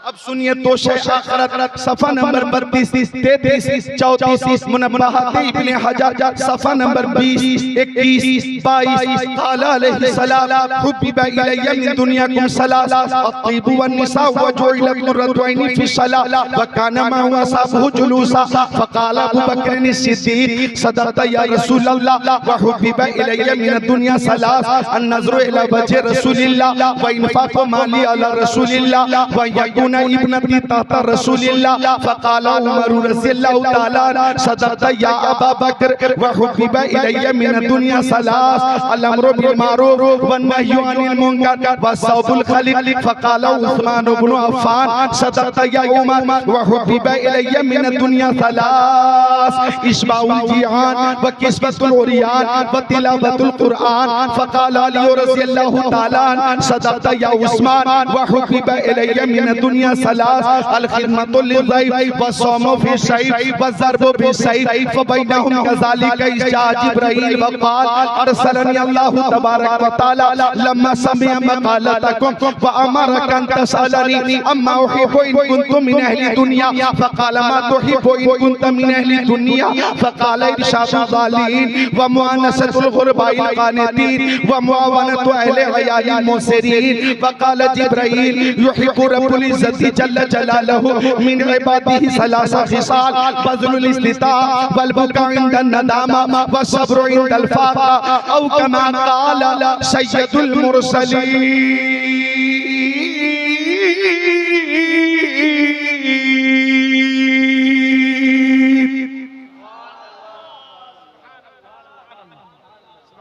अब सुनिए तो आखिरत सफा नंबर 32, 33, 34 मुनब्बहात इब्ने हजर सफा नंबर 20, 21, 22 क़ाला अलैहि सलाम हुब्बिबा इलैया मिन दुनियाकुम सलास अत्तिबु वन निसा व जुइलत क़ुर्रतु ऐनी फी सलाह व काना मा हुवा साबहु जुलूसा फ़क़ाला अबू बकर सिद्दीक़ सदक़ता या रसूल अल्लाह व हुब्बिबा इलैया मिन दुनिया सलास अन नज़रु इला वजहि रसूलिल्लाह व इन्फ़ाक़ु माली अला रसूलिल्लाह व यकुन इब्नती ताता रसूलिल्लाह फ़क़ाला उमर रज़ियल्लाहु ताला सदक़ता या अबा बकर व हुब्बिबा इलैया मिन दुनिया सलास अल अम्रु बिल मारूफ व नह्यु अनिल मुनकर व सौबुल खलीक फ़क़ाला उस्मान इब्न अफ़्फ़ान सदक़ता या उमर व हुब्बिबा इलैया मिन दुनिया सलास इश्बाउल जियान व किस्बतुल उरियान व तिलावतुल कुरआन फ़क़ाला अली रज़ियल्लाहु ताला सदक़ता या उस्मान व हुब्बिबा इलैया मिन दुनिया सलास अल खिदमतु लिज़ैफ व सौमु फी शैफ व ज़रबु फी शैफ फ़बैनहुम कज़ालिका इज़ा जिब्राईल व क़ाल अरसलनी अल्लाहु तबारक व तआला लम्मा समिअ मक़ालतकुम व अमरका अन तसअलनी अम्मा उहिब्बु इन कुन्तुम मिन अहली दुनिया फ़क़ाल मा तुहिब्बु इन कुन्त मिन अहली दुनिया फ़क़ाल इरशादु ज़ालिमीन व मुआनसतुल ग़ुरबाइल क़ानितीन व मुआवनतु अहले अयालिल मुसिरीन फ़क़ाल जिब्राईल युहिब्बु रब्बुल इज़्ज़ति जल्ल जलालहु मिन इबादिही सलासा खिसाल बज़लुल इस्तिताअ वल बुका इंदन नदामा व सब्रु इंदल फाक़ा औ कमा क़ाल सय्यदुल मुरसलीन।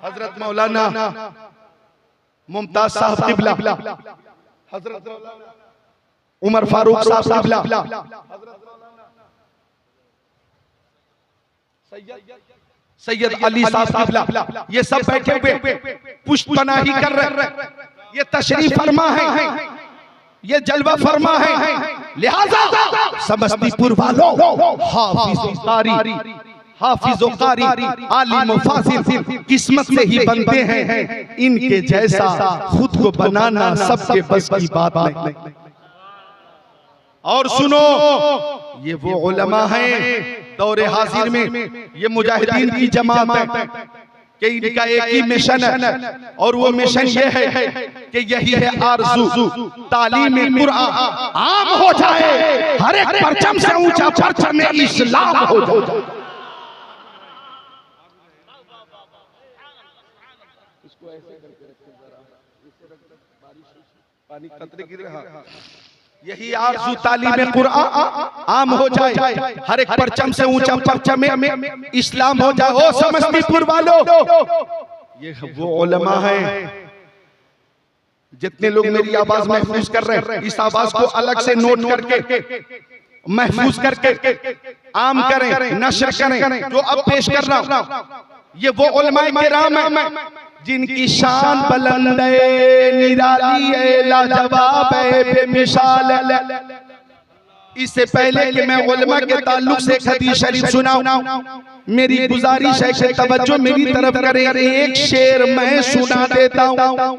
हज़रत मौलाना मुमताज साहब क़िबला, हज़रत उमर फारूक साहब क़िबला, सैयद अली साहब क़िबला, ये सब बैठे हुए पुष्पनाही कर रहे, ये तशरीफ फरमा है, ये जलवा फरमा है। लिहाजा समस्तीपुर वालों हाफिज़ कारी आलिम फासिल किस्मत से ही बनते हैं, इनके जैसा खुद को बनाना सबके बस की बात नहीं। और सुनो, ये वो उलमा हैं दौरे हाजिर में, ये मुजाहिदीन की जमात है कि इनका एक ही मिशन है, और वो मिशन ये है कि यही है आरज़ू तालीम कुरान आम हो जाए, हर एक परचम से ऊंचा परचम में इस्लाम हो जाए। इसको ऐसे करके रखें जरा, इससे रखते बारिश पानी कतरे गिर रहा। यही आरज़ू तालीम कुरान आम हो जाए, हर एक परचम से ऊंचा परचम में इस्लाम हो जाए। ओ समस्तीपुर वालों, ये वो उलमा हैं, जितने लोग मेरी आवाज महफूज कर रहे हैं, इस आवाज को अलग से नोट करके महफूज करके आम करें, नशर करें। जो अब पेश कर रहा हूं, ये वो उलमा किराम है जिनकी शान बुलंद है, निराली है, लाजवाब है, बेमिसाल है। इससे पहले कि मैं उलमा के ताल्लुक से एक हदीस शरीफ सुनाऊं, मेरी गुजारिश है कि तवज्जो मेरी तरफ करें। एक शेर मैं सुना देता हूं,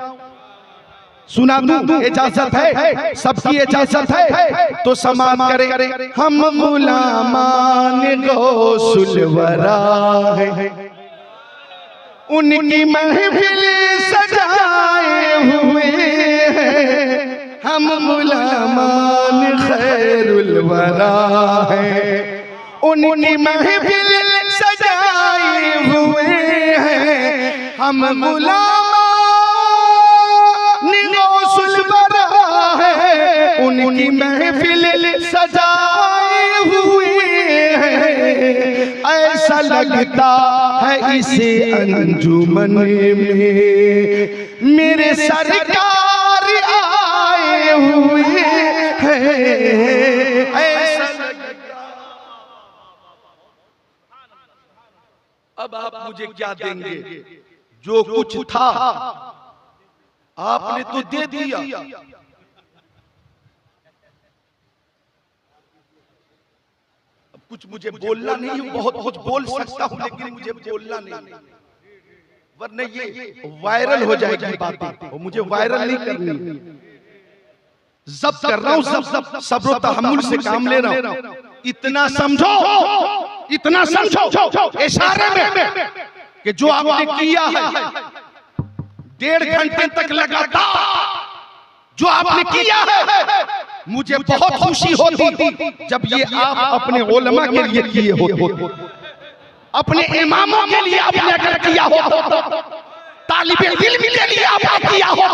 सुना दूं? इजाजत है? सबकी इजाजत है तो समाअत करें। हम गुलामान गौसुल वरा है, उनकी महफिल सजाए हुए हैं। हम गुलामान खैरुल वरा है, उनकी महफिल सजाए हुए हैं। हम गुलामान गौसुल वरा है, उनकी महफिल सजाए हुए हैं। ऐसा लगता है इसे अंजुमन में मेरे सरकार आए हुए हैं। ऐसा लगता। अब आप मुझे क्या देंगे? जो कुछ था आपने तो दे दिया। कुछ मुझे बोलना नहीं, बहुत कुछ बोल सकता हूं लेकिन मुझे बोलना नहीं, वरना ये वायरल हो जाएगी बातें और मुझे वायरल नहीं करनी। जब्त कर रहा हूं, सब्र और तहम्मुल से काम ले रहा हूं। इतना समझो, इतना समझो इशारे में कि जो आपने किया है 1.5 घंटे तक लगातार जो आपने किया है, मुझे बहुत खुशी होती जब ये आप अपने उलमा के लिए किए होते, अपने इमामों के लिए आपने अगर किया हो, तालिबे इल्म के लिए आपने किया हो,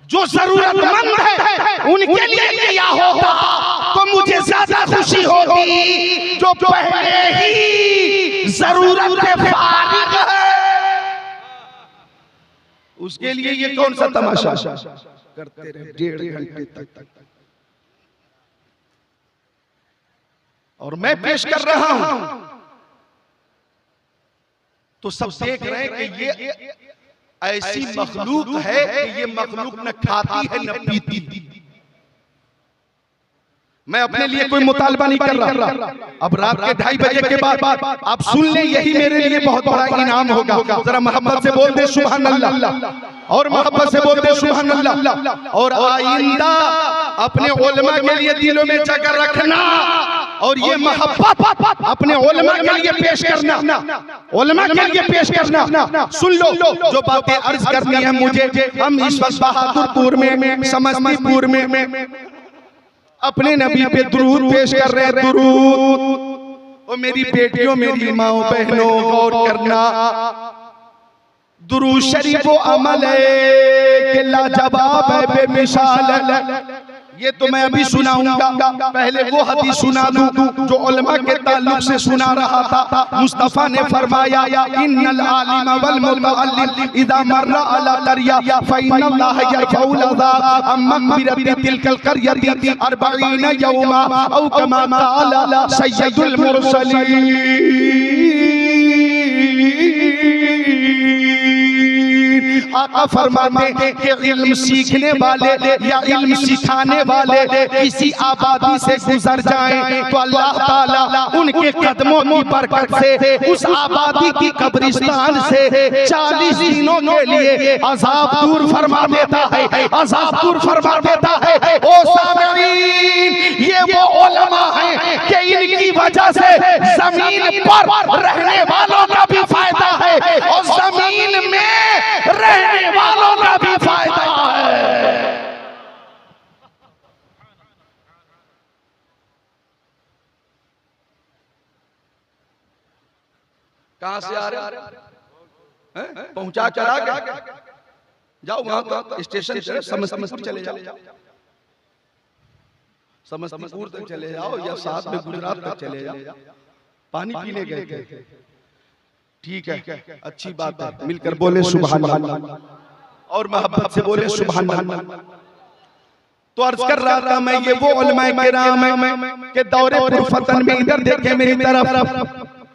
जो जरूरतमंद है उनके लिए किया होता तो मुझे ज्यादा खुशी होती। जो पहले ही जरूरत से फारिग है उसके लिए ये कौन सा तमाशा करते रहे 1.5 घंटे तक। और मैं पेश कर रहा हूं तो सब देख रहे हैं कि ये ऐसी मखलूक है कि ये मखलूक न खाती है न पीती। मैं अपने लिए कोई मुतालबा नहीं कर रहा। अब रात के 2:30 बजे के बाद आप सुन लें, यही मेरे लिए बहुत बड़ा इनाम होगा। जरा मोहब्बत से बोल दे सुभान अल्लाह, और मोहब्बत से बोल दे सुभान अल्लाह। और आइंदा अपने उलमा के लिए दिलों में जगह रखना और ये मोहब्बत अपने उलमा के लिए पेश करना, उलमा के लिए पेश करना। सुन लो जो बातें अर्ज करनी है मुझे। हम इस वक्त बहादुरपुर में, समस्तीपुर में अपने नबी पे दुरूद पेश कर रहे हैं। दुरूद ओ मेरी बेटियों, मेरी माओ बहनों, गौर करना। दुरूद शरीफ वो अमल है कि लाजवाब है, बेमिसाल है। ये तो मैं अभी सुनाऊंगा, पहले वो हदीस सुना दूं जो उलमा के ताल्लुक से सुना रहा था। मुस्तफा ने फरमाया इन्नल आलिम वल मुतअल्लिम इदा मर्रा अला करिया फइन्नल्लाह यरफउल अज़ाब अम्मा मगफिरति तिलकल करियति 40 यौमा औ कमा क़ाला सय्यदुल मुरसलीन। आका फरमाते हैं कि इल्म सीखने वाले या इल्म सिखाने वाले किसी आबादी से गुजर जाएं तो अल्लाह ताला उनके कदमों की बरकत से उस आबादी की कब्रिस्तान से 40 दिनों के लिए अजाब दूर फरमा देता है, अजाब दूर फरमा देता है। ओ सामईन, ये वो उलमा हैं कि इनकी वजह से जमीन पर रहने वालों का भी फायदा है और जमीन में रहने वालों का भी फायदा है। कहां से आ रहे हैं? पहुंचा कर आ गए? जाओ वहां स्टेशन से समस्तीपुर चले जाओ, समस्तीपुर तक चले जाओ या साथ में गुजरात तक चले जाओ। पानी पीने गए थे, ठीक है, अच्छी बात है। मिलकर बोले सुभान अल्लाह और मोहब्बत से बोले सुभान अल्लाह। तो अर्ज कर रहा था मैं, ये वो उलमाए किराम है के दौरे पुरफतन में, इधर देखे मेरी तरफ,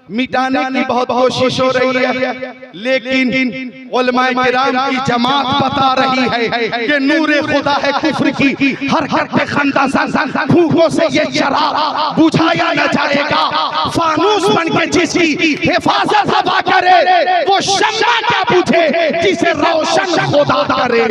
मिटाने की बहुत कोशिश हो रही है, लेकिन उलमाए किराम की जमात बता रही है कि नूरे खुदा है कुफ्र की हर हर खंदा फूकों से ये चराग बुझाया न जाएगा। फानूस बन के जिसकी हिफाजत हवा करे, वो शम्मा क्या बुझे जिसे रोशन खुदा करे।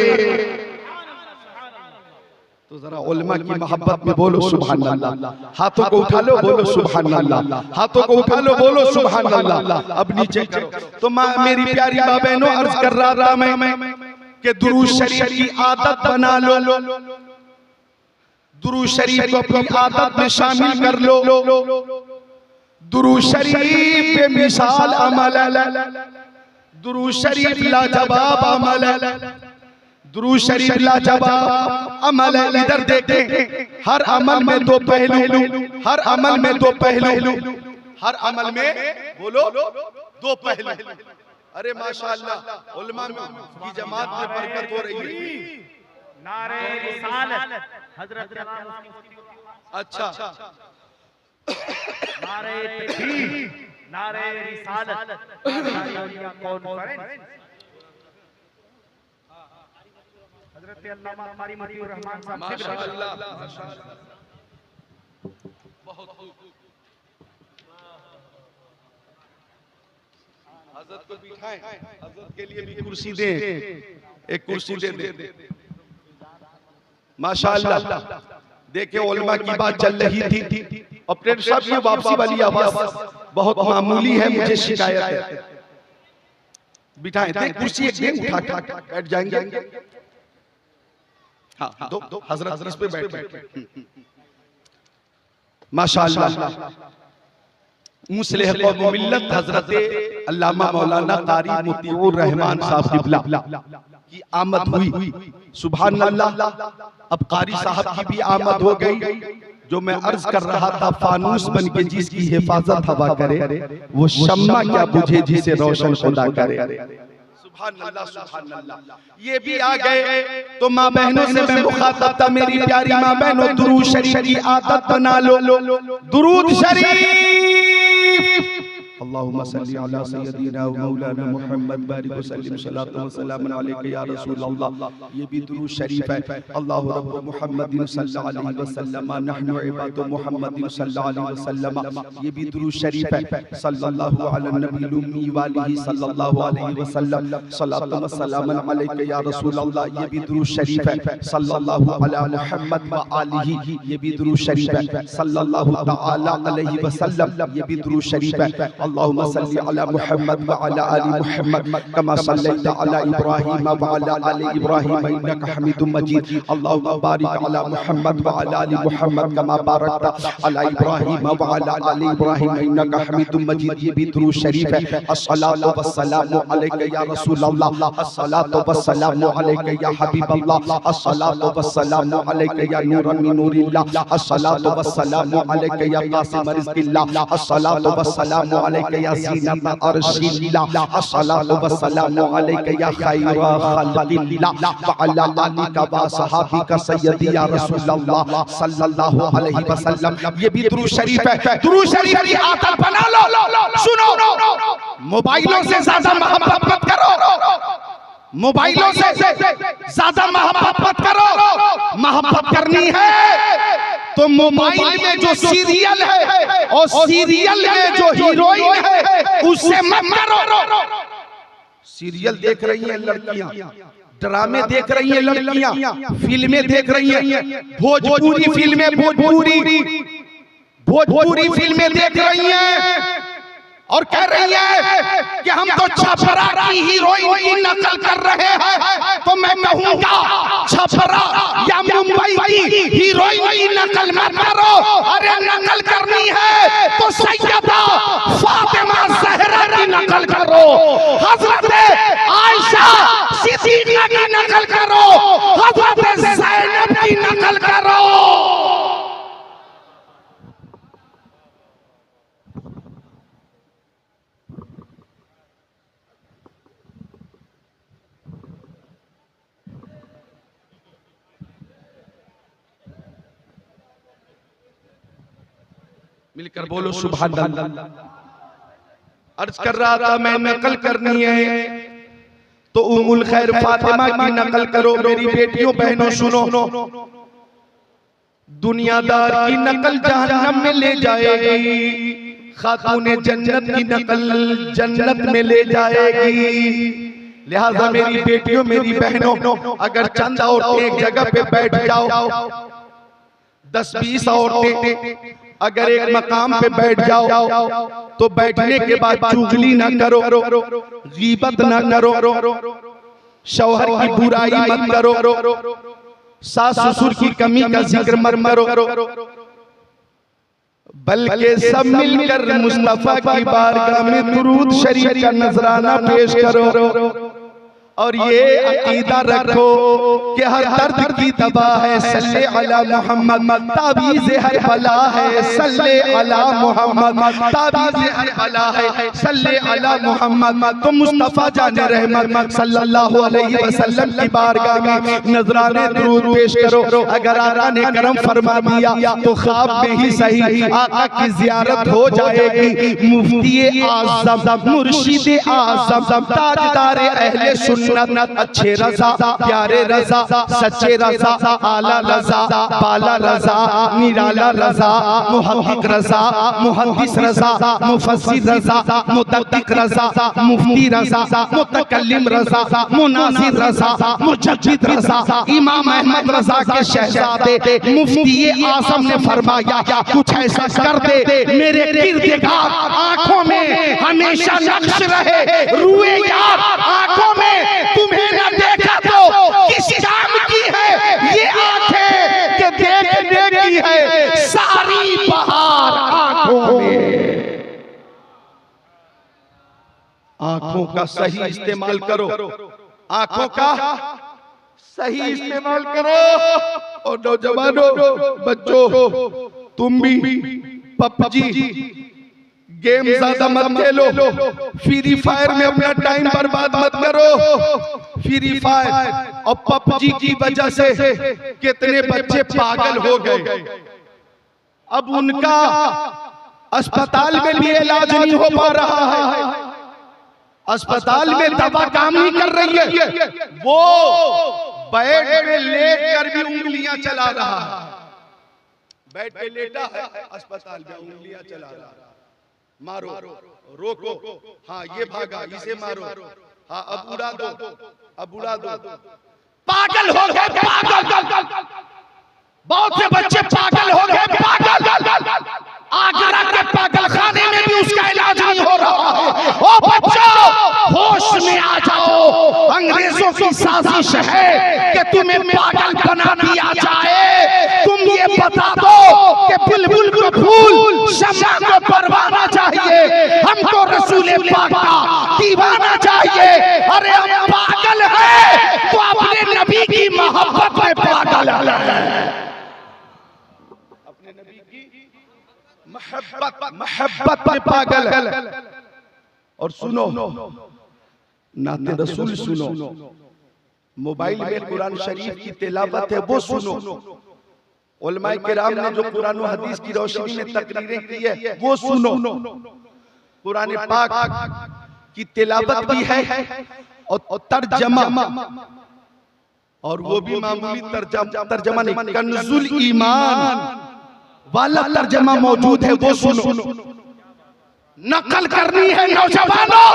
तो जरा उलमा की मोहब्बत में बोलो सुभान अल्लाह। हाथों को उठा लो, बोलो सुभान अल्लाह। हाथों को उठा लो, बोलो सुभान अल्लाह। अब नीचे करो। तो मेरी प्यारी माँ बहनों, अर्ज कर रहा था मैं कि दुरूद शरीफ की आदत बना लो, दुरूद शरीफ को अपनी आदत में शामिल कर लो। दुरूद शरीफ बेमिसाल अमल है, दुरूद शरीफ लाजवाब अमल है, दुरूद शरीफ लाजवाब अमल है। इधर देखें, हर अमल में दो पहलू, हर अमल में दो पहलू, हर अमल में बोलो दो पहलू। अरे माशाअल्लाह, उलमा की जमात में बरकत हो रही है। नारे रिसालत हजरत अच्छा, नारे तकबीर, नारे रिसालत कॉन्फ्रेंस हजरत अल्लामा हमारी मतीउर रहमान साहब माशाअल्लाह, माशाअल्लाह, बहुत खूब। हजरत को बिठाएं, हजरत के लिए भी कुर्सी दे, एक कुर्सी दे दे। माशाअल्लाह, देखे उलमा की बात चल रही थी। ऑपरेटर साहब, ये वापसी वाली आवाज बहुत मामूली है, मुझे शिकायत है। बिठाएं, देख कुर्सी एक दे, उठा के बैठ जाएंगे। हाँ, दो हजरत इस पे बैठे। माशाअल्लाह, मुस्लिह कौम मिल्लत हजरत अल्लामा मौलाना कारी मुतीउर रहमान साहब किबला की आमद हुई। सुभान अल्लाह। अब कारी साहब की भी आमद हो गई। जो मैं अर्ज कर रहा था, फानूस बन के जिसकी हिफाजत हवा करे, वो शम्मा क्या बुझे जिसे रोशन खुदा करे। सुभान अल्लाह, सुभान अल्लाह। ये भी आ गए तो माँ बहनों से मैं मुखातब था, मेरी प्यारी माँ बहनों, दुरूद शरीफ की आदत बना लो। दुरूद शरीफ, अल्लाहुम्मा सल्ली अला सय्यदिना व मौलाना मुहम्मद बारिक वसल्लिम सल्लल्लाहु अलैहि वसल्लम अलैका या रसूल अल्लाह। ये भी दुरूद शरीफ है। अल्लाहु रब्बु मुहम्मदिन सल्लल्लाहु अलैहि वसल्लम नहनु इबादु मुहम्मदिन सल्लल्लाहु अलैहि वसल्लम। ये भी दुरूद शरीफ है। सल्लल्लाहु अला नबील उम्मी व आलिहि सल्लल्लाहु अलैहि वसल्लम सलातु व सलामन अलैका या रसूल अल्लाह। ये भी दुरूद शरीफ है। सल्लल्लाहु अला मुहम्मद व आलिहि, ये भी दुरूद शरीफ है। सल्लल्लाहु तआला अलैहि वसल्लम, ये भी दुरूद शरीफ है। अल्लाहुम्मा सल्ली अला मुहम्मद व अला आलि मुहम्मद कमा सल्लैता अला इब्राहीम व अला आलि इब्राहीम इन्नका हमीदुम मजीद। अल्लाहुम्मा बारिक अला मुहम्मद व अला आलि मुहम्मद कमा बारकता अला इब्राहीम व अला आलि इब्राहीम इन्नका हमीदुम मजीद। ये भी दुरूद शरीफ है। अस्सलातु वस्सलामु अलैका या रसूल अल्लाह, अस्सलातु वस्सलामु अलैका या हबीब अल्लाह, अस्सलातु वस्सलामु अलैका या नूरन मिन नूरिल्लाह, अस्सलातु वस्सलामु अलैका या कासिम रिज़्किल्लाह, अस्सलातु वस्सलामु अलैका या ज़ीनत अर्शिल्लाह, अस्सलातु वस्सलामु अलैका या खैरा खल्क़िल्लाह व अला आलिका व सहाबिका सय्यदी या रसूलल्लाह सल्लल्लाहु अलैहि वसल्लम। ये भी दुरूद शरीफ है। दुरूद शरीफ की आदत बना लो। सुनो, मोबाइलों से ज्यादा मोहब्बत मत करो, मोबाइलों से ज्यादा मोहब्बत मत करो। मोहब्बत करनी है तो मोबाइल में जो सीरियल है और सीरियल में जो हीरोइन है उससे मत करो। सीरियल देख रही हैं लड़कियां, ड्रामे देख रही हैं लड़कियां, फिल्में देख रही हैं, भोजपुरी फिल्में, भोजपुरी फिल्में देख रही हैं और कह रही है कि हम तो छपरा की हीरोइन की नकल कर रहे हैं। तो मैं कहूंगा, छपरा या मुंबई की हीरोइन की नकल मत करो। अरे नकल करनी है तो सैयदा फातिमा ज़हरा की नकल करो, हजरत आयशा सिद्दीक़ा की नकल करो, हजरत ज़ैनब की नकल करो। मिलकर बोलो सुभान अल्लाह। अर्ज कर रहा था मैं नकल करनी है तो उम्मुल खैर फातिमा की नकल करो। मेरी बेटियों बहनों सुनो, दुनियादार की नकल जहन्नम में ले जाएगी, खातूने जन्नत की नकल जन्नत में ले जाएगी। लिहाजा मेरी बेटियों मेरी बहनों, अगर चंद औरतें एक जगह पे बैठ जाओ, 10-20 औरतें अगर एक मकाम पे बैठ जाओ तो बैठने के बाद चुगली ना करो, गीबत ना करो, शौहर की बुराई मत करो, सास ससुर की कमी का जिक्र मत करो, बल्कि सब मिलकर मुस्तफा की बारगाह में दुरूद शरीफ का नजराना पेश करो और ये अकीदा रखो कि हर दर्द की दवा है सल्ले अला मोहम्मद, ताबीज़ हर बला है सल्ले अला मोहम्मद, ताबीज़ हर बला है सल्ले अला मोहम्मद। तो मुस्तफा जाने रहमत सल्लल्लाहु अलैहि वसल्लम की बारगाह में नजराने दुरूद पेश करो। अगर आका ने करम फरमा दिया तो ख्वाब में ही सही आका की ज़ियारत हो जाएगी। मुफ्ती आज़म मुर्शिद आज़म ताजदार अहले सुन्नत, अच्छे रज़ा प्यारे रज़ा सच्चे रज़ा आला रज़ा बाला रज़ा निराला रज़ा मुहक्किक रज़ा मुहद्दिस रज़ा मुफस्सिर रज़ा मुदक्किक रज़ा मुफ्ती रज़ा मुतकल्लिम रज़ा मुनासिर रज़ा मुजद्दिद रज़ा इमाम अहमद रज़ा के शहजादे मुफ्ती आज़म ने फरमाया कुछ ऐसा कर दे मेरे किरदार आंखों में हमेशा नक्श रहे, रुए यार आंखों में तुम्हें न देखा तो किस काम की है ये आंखें के देखने की है सारी बहार आंखों में। आंखों का सही इस्तेमाल करो, आंखों का सही इस्तेमाल करो। और नौजवानों बच्चों तुम भी पबजी गेम ज्यादा मत खेलो, फ्री फायर में अपना टाइम बर्बाद मत करो। फ्री फायर और पबजी की वजह से कितने बच्चे पागल हो गए, अब उनका अस्पताल में भी इलाज नहीं हो पा रहा है, अस्पताल में दवा काम नहीं कर रही है, वो बेड में लेट कर भी उंगलियां चला रहा है, बेड पे लेटा है अस्पताल में उंगलियां चला रहा है। मारो रोको, हाँ ये भागा इसे मारो, हाँ अब उड़ा दो, अब उड़ा दो। पागल हो गए, पागल, बहुत से बच्चे पागल हो गए, पागल। आगरा के पागल खाने में भी उसका इलाज नहीं हो रहा है। ओ बच्चों होश में आ जाओ, अंग्रेजों की साजिश है कि तुम्हें पागल बना दिया जाए। तुम ये बता दो कि बुलबुल को फूल शम्मा को परवाना चाहिए, हमको रसूल पाक का दीवाना चाहिए। अरे हम पागल है तो अपने नबी की मोहब्बत में पागल है, अपने नबी की मोहब्बत में पागल है। और सुनो नाते रसूल सुनो, मोबाइल में कुरान शरीफ की तिलावत है वो सुनो, उलमाए किराम ने जो कुरान और हदीस की रोशनी में तकरीरें की है वो सुनो। कुरान पाक की तिलावत भी है और तर्जमा, और वो भी मामूली तर्जमा नहीं, कंजुल ईमान वाला तर्जमा मौजूद है वो सुनो। नकल करनी है नौजवानों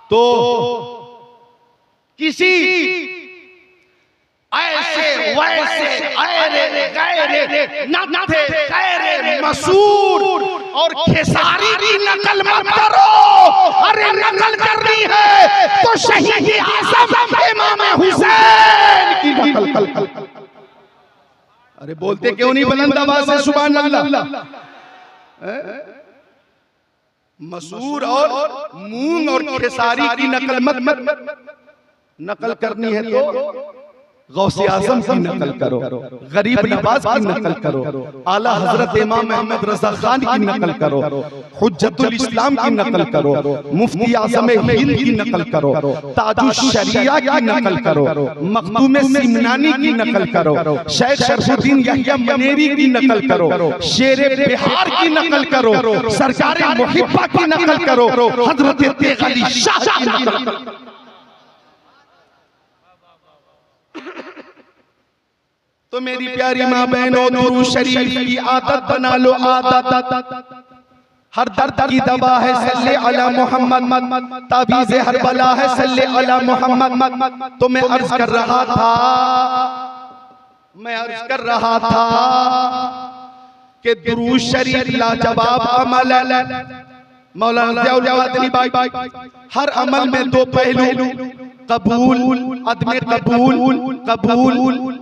तो किसी ऐसे वैसे ऐरे गैरे नत्थे गैरे मसूर और खेसारी की नकल मत करो। अरे नकल करनी है तो शहीद आज़म इमाम हुसैन की नकल। अरे बोलते क्यों नहीं बुलंद आवाज से सुभान अल्लाह। मसूर और मूंग और खेसारी की नकल मत, नकल करनी है तो गौसे आजम की नकल करो, गरीब नवाज की नकल करो, आला हजरत इमाम अहमद रजा खान की नकल करो, हुज्जतुल इस्लाम की नकल करो, मुफ्ती आजम हिंद की नकल करो, ताजुश शरिया की नकल करो, मखदूम सिमनानी की नकल करो, शेख शरफुद्दीन यहिया मनेरी की नकल करो, शेरे बिहार की नकल करो, सरकारे मुहिब्बा की नकल करो, हजरत तेगली शाह की नकल करो। तो मेरी प्यारी माँ बहनों, दुरूद शरीफ की आदत बना लो, आदत। हर दर्द की दवा है सल्ले अला मोहम्मद, ताबीज़े हर बला है सल्ले अला मोहम्मद। तो मैं अर्ज कर रहा था कि दुरूद शरीफ लाजवाब अमल है। मौलाना ज़ियाउल कादरी हर अमल में दो पहलू, कबूल अदमे कबूल, कबूल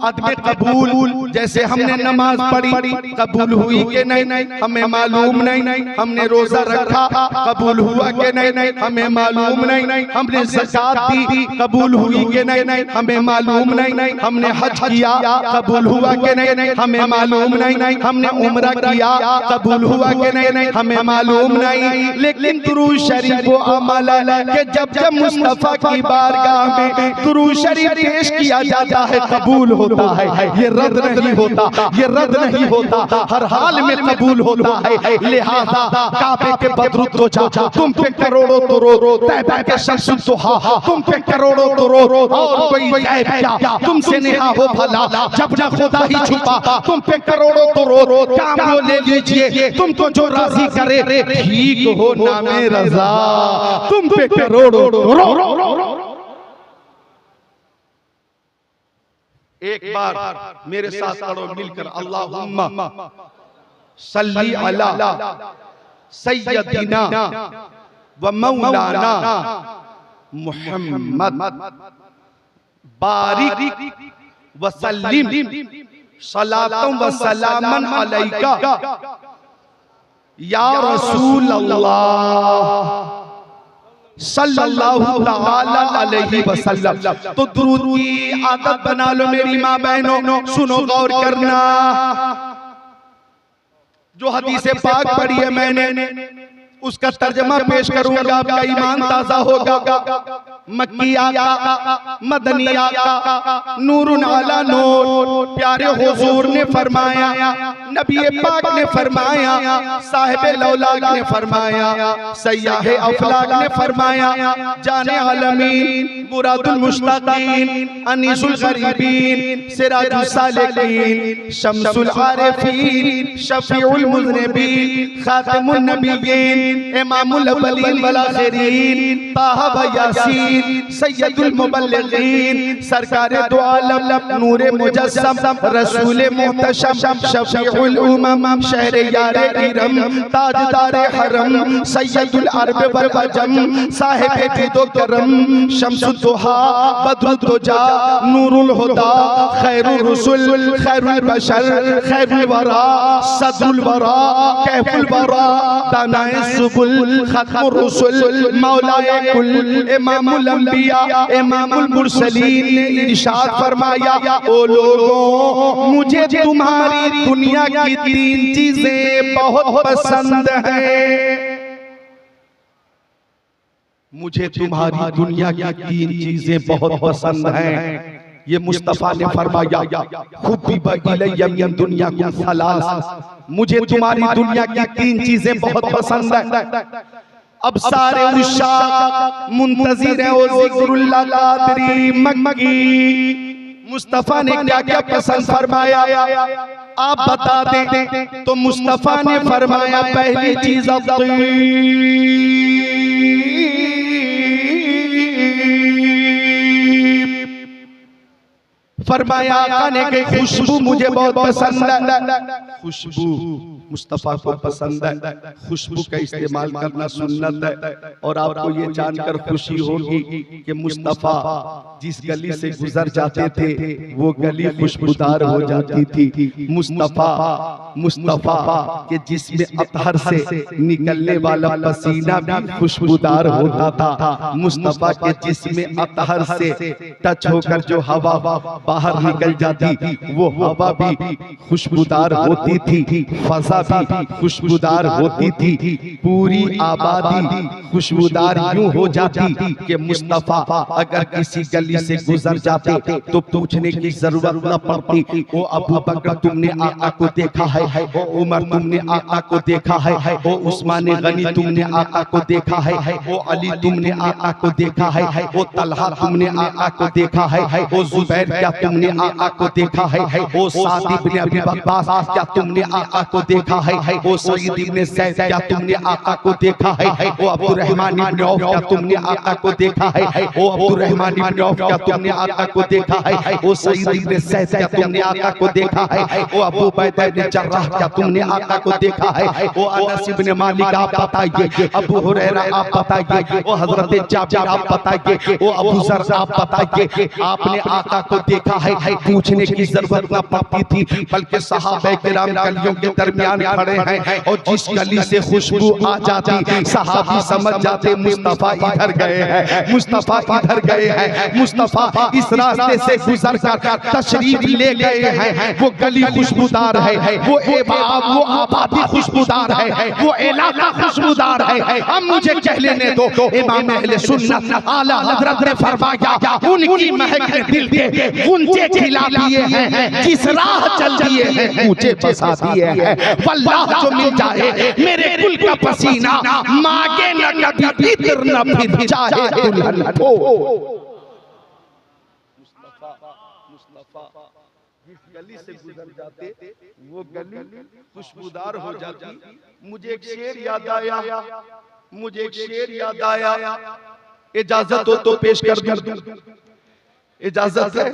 अदमे कबूल। जैसे हमने नमाज पढ़ी, कबूल हुई कि नहीं हमें मालूम नहीं, हमने रोजा रखा, कबूल हुआ कि नहीं हमें मालूम नहीं, हमने ज़कात दी, कबूल हुई कि नहीं हमें मालूम नहीं, हमने हज किया, कबूल हुआ कि नहीं हमें मालूम नहीं, हमने उम्रा किया, कबूल हुआ कि नहीं हमें मालूम नहीं। लेकिन दुरूद शरीफ वो अमल है कि जब जब मुस्तफा की बारगाह में दुरूद शरीफ पेश किया जाता है, कबूल होता है, ये रद्द नहीं होता, ये रद्द नहीं होता, हर हाल में कबूल होता है। लिहाजा काबे के बदरुद जा, तुम पे करोड़ों तो रो, तैबा के शम्स दुहा, तुम पे करोड़ों तो रो, और कोई गैब क्या तुमसे नेहा हो भला, जब न खुदा ही छुपा, तुम पे करोड़ों तो रो, काम लो ले लीजिए, तुमको जो राजी करे, ठीक हो नामे रजा, तुम पे करोड़ों तो रो। एक बार मेरे साथ पढ़ो मिलकर, अल्लाहुम्मा सल्ली अला सय्यदिना व मौलाना मुहम्मद बारिक व सल्लिम सलातम व सलामन अलैका या रसूल अल्लाह सल्लल्लाहु तआला अलैहि वसल्लम। तो दुरूद की आदत बना लो मेरी माँ बहनों, सुनो गौर करना। जो हदीसे पाक पढ़ी है मैंने, उसका तर्जमा पेश करूंगा, आपका ईमान ताजा होगा। मक्की आका, मदनी आका, नूरुन अला नूर, प्यारे हुजूर ने फरमाया, नबी पाक ने फरमाया, साहिब लौलाक ने फरमाया, सय्याह अफलाक ने फरमाया, जाने आलमीन, मुरादुल मुश्ताकीन, अनीसुल गरीबीन, सिराजुल सालिकीन, शम्सुल आरिफीन, शफीउल मुज़निबीन, खातिमुन नबिय्यीन, इमामुल अव्वलीन वल आखिरीन, ताहा व यासीन, सैयदुल मुबल्लिगीन, सरकारे दो आलम, नूरे मुजस्सम, रसूले मुहतशम, शफीउल उमम, शहरे यारे इरम, ताजदारे हरम, सैयदुल अरब वल अजम, साहिबे जिदो करम, शम्सुद दुहा, बद्रुद दुजा, नूरुल हुदा, खैरुर रुसुल, खैरुल बशर, खैरुल वरा, सदरुल वरा, कैफुल वरा, दानाए सुबुल, खत्मुर रुसुल, मौलाए कुल, इमामुल अंबिया, इमामुल मुरसलीन ने इरशाद फरमाया, ओ लोगों, मुझे तुम्हारी दुनिया की तीन चीजें बहुत पसंद हैं। मुझे तुम्हारी दुनिया की तीन चीजें बहुत पसंद हैं। ये मुस्तफा ने फरमाया, हुब्बिबा इलैया मिन दुनियाकुम सलास, मुझे तुम्हारी दुनिया की तीन चीजें बहुत पसंद है। अब सारे उशाक मुंतज़िर हैं, ओ ज़िक्रुल्लाह कादरी मक्की, मुस्तफा ने क्या क्या पसंद फरमाया आप बता दें। तो मुस्तफा ने फरमाया, पहली चीज फरमाया, आने के खुशबू मुझे बहुत पसंद है। खुशबू मुस्तफा को पसंद है, खुशबू का इस्तेमाल करना सुन्नत है। और आपको ये जानकर खुशी होगी कि मुस्तफा जिस गली से गुजर जाते थे वो गली खुशबूदार हो जाती थी। मुस्तफा के जिस्म अतहर से निकलने वाला पसीना भी खुशबूदार होता था। मुस्तफा के जिस्म अतहर से टच होकर जो हवा बाहर निकल जाती, वो हवा भी खुशबूदार होती थी, फजा भी खुशबूदार होती थी, पूरी आबादी खुशबूदार यूं हो जाती कि मुस्तफा अगर किसी गली से गुजर जाते तो पूछने की जरूरत न पड़ती, वो अबू बकर तुमने आका को देखा है, वो उमर तुमने आका को देखा है, वो उस्मान गनी तुमने आका को देखा है, वो अली तुमने आका को देखा है, वो तलहा तुमने आका को देखा है, वो जुबैर क्या तुमने आका को देखा है, वो साद इब्ने अबी वक्कास क्या तुमने आका को देखा है, वो सईद इब्ने ज़ैद क्या तुमने आका को देखा है, वो अब्दुर्रहमान इब्ने औफ क्या तुमने आका को देखा है, वो अब्दुर्रहमान इब्ने औफ क्या तुमने आका को देखा है, वो सईद इब्ने ज़ैद क्या तुमने आका को देखा है, वो अबू उबैदा इब्ने जर्राह क्या तुमने आका को देखा है, वो अनस इब्ने मालिक आप बताइए, अबू हुरैरा आप बताइए, वो हजरत जाबिर आप बताइए, वो अबू ज़र आप बताइए, आपने आका को देखा है? पूछने की जरूरत न पड़ती थी, बल्कि सहाबा किराम गलियों के दरमियान खड़े हैं और जिस गली से खुशबू आ जाती सहाबी समझ जाते मुस्तफा इधर गए हैं, मुस्तफा इधर गए हैं, मुस्तफा इस रास्ते से गुजर कर तशरीफ ले गए हैं, वो गली खुशबूदार है, वो आबादी खुशबूदार है, वो इलाका खुशबूदार है। अब मुझे कह लेने दो, इमाम अहले सुन्नत आला हजरत ने फरमाया उनकी महक ने दिल के गुंजे खिला दिए हैं, जिस राह चल दिए हैं मुझे बसा दिए हैं, वल्लाह जो मिल जाए मेरे कुल का पसीना मांगे न कभी इतर न फिर चाहे दुल्हन हो। मुस्तफा जिस गली से गुजर जाते वो गली खुशबूदार हो जाती। मुझे एक शेर याद आया, मुझे एक शेर याद आया, इजाजत हो तो पेश कर दूं? इजाजत है,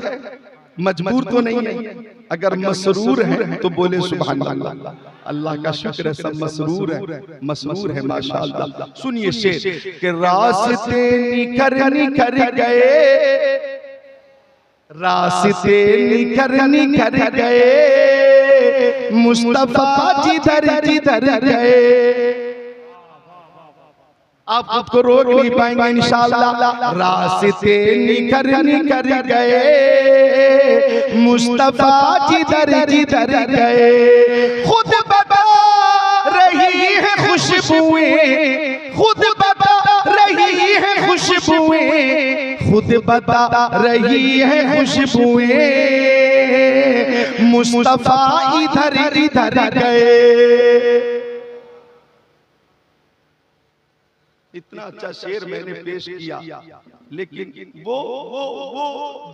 मजबूर तो नहीं है। अगर मसरूर है तो बोले सुभान अल्लाह, अल्लाह का शुक्र है सब मसरूर है, मसरूर है माशाअल्लाह। सुनिए शेर के रास्ते निखर गए, रास्ते निखर गए, मुस्तफा जिधर गए। आप खुद को रोक नहीं पाएंगे इंशाअल्लाह। रास्ते निखर गए, मुस्तफा जिधर गए, खुद बता रही है खुशबुएं, खुद बता रही है खुशबुएं, खुद बता रही है खुशबुएं, मुस्तफा इधर गए। इतना अच्छा शेर मैंने पेश किया, लेकिन वो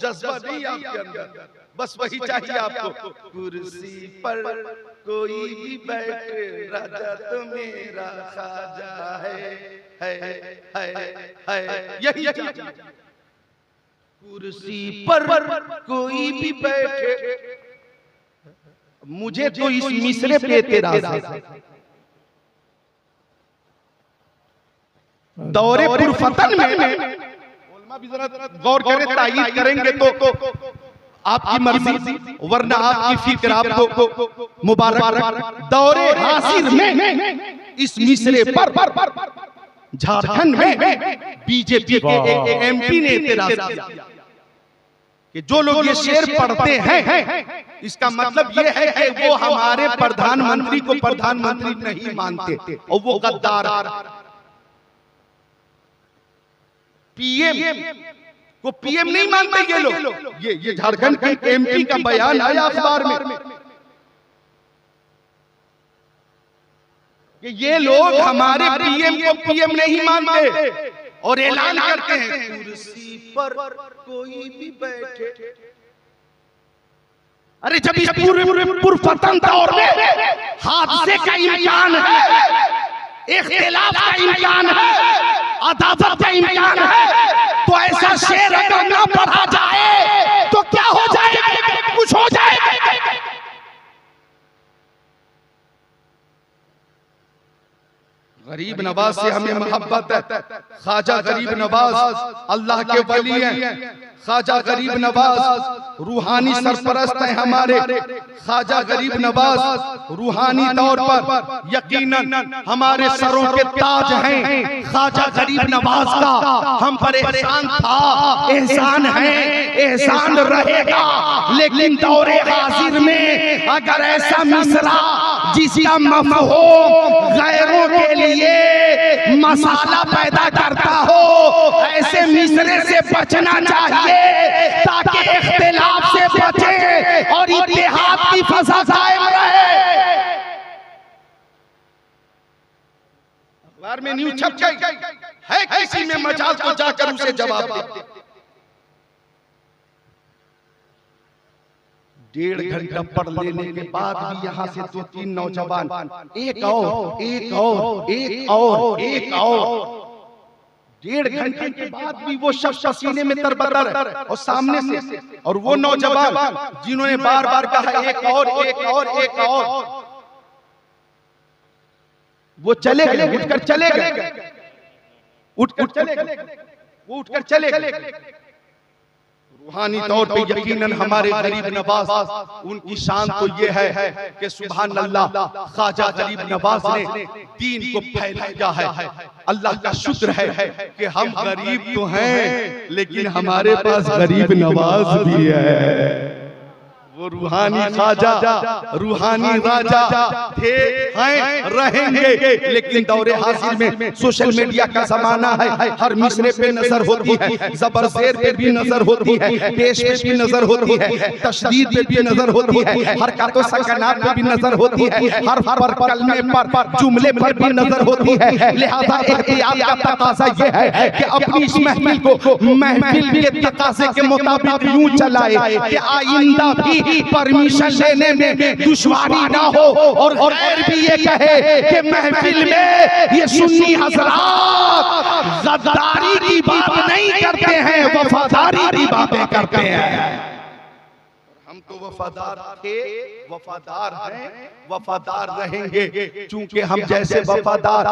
जज्बा नहीं आपके अंदर, बस वही चाहिए आपको। कुर्सी पर कोई भी बैठे राजा तो मेरा खाजा है, यही चाहिए। कुर्सी पर कोई भी बैठे, मुझे तो इस मिसरे पे एतराज है। दौरे पुरफतन में गौर करें, तायीद करेंगे तो आपकी मर्जी, वरना आपकी फिक्र आपको मुबारक। दौरे हासिर में इस मिसरे पर झारखंड में बीजेपी के एमपी ने एतराज किया कि जो लोग ये शेर पढ़ते हैं इसका मतलब ये है कि वो हमारे प्रधानमंत्री को प्रधानमंत्री नहीं मानते और वो गद्दार। पीएम को पीएम नहीं मानते ये लोग। ये झारखंड के एमपी का बयान आया अखबार में कि ये लोग हमारे पीएम को पीएम नहीं मानते और ऐलान करते हैं कुर्सी पर कोई भी बैठे। अरे जब इस पूरे पुरफतन दौर में हादसे का इम्कान है, इख्तिलाफ का इम्कान है, अदावत का इम्कान है, तो ऐसा शेर अगर ना पढ़ा जाए तो क्या हो जाएगा? कुछ हो जाएगा। गरीब नवाज से हमें मोहब्बत है। ख्वाजा गरीब नवाज अल्लाह के वली हैं। ख्वाजा गरीब नवाज रूहानी सरपरस्त हैं हमारे। ख्वाजा गरीब नवाज रूहानी तौर पर यकीनन हमारे सरों के ताज हैं। ख्वाजा गरीब नवाज का हम पर एहसान था, एहसान है, एहसान रहेगा। लेकिन दौरे हाजिर में अगर ऐसा मिसरा जिसका मफ़हूम गैरों के लिए मसाला पैदा करता हो, ऐसे मिसरे से बचना चाहिए ताकि इख्तिलाफ से बचे और इत्तेहाद की फज़ा कायम रहे। अखबार में न्यूज़ छप गई है, किसी में मजाल तो जाकर उसे जवाब दे। 1.5 घंटा पढ़ लेने के बाद भी यहाँ से 2-3 नौजवान एक और 1.5 घंटे के बाद भी वो शख्स पसीने में तरबतर है और सामने से और वो नौजवान जिन्होंने बार बार कहा एक और वो चले गए, उठकर चले गए, वो उठकर चले गए। रूहानी तौर पे यकीनन हमारे गरीब नवाज, उनकी शान तो ये है कि सुभान अल्लाह, ख्वाजा गरीब नवाज ने दीन को फैलाया है। अल्लाह का शुक्र है कि हम गरीब तो हैं लेकिन हमारे पास गरीब नवाज भी है। वो रूहानी ख्वाजा, रूहानी राजा थे, हैं, रहेंगे। लेकिन दौरे हाजिर में सोशल मीडिया का जमाना है। हर मिसरे पे नजर होती है, जबर शेर पे भी नजर होती है, पेश पे भी नजर होती है, तशदीद पे भी नजर होती है, हरकतों सकनात पे भी नजर होती है, हर कलमे पर, जुमले पर भी नजर होती है। लिहाजा एहतियात का तकाज़ा ये है कि अपनी इस महफिल को महफिल के तकाज़े के मुताबिक यूं चलाए कि आइंदा भी परमिशन लेने में दुश्वारी ना हो और गैर भी ये कहे कि महफिल में ये सुन्नी हज़रात गद्दारी की बात नहीं करते हैं, वफादारी की बातें करते हैं। हम तो वफादार थे, वफादार हैं, वफादार रहेंगे। चूंकि हम जैसे वफादार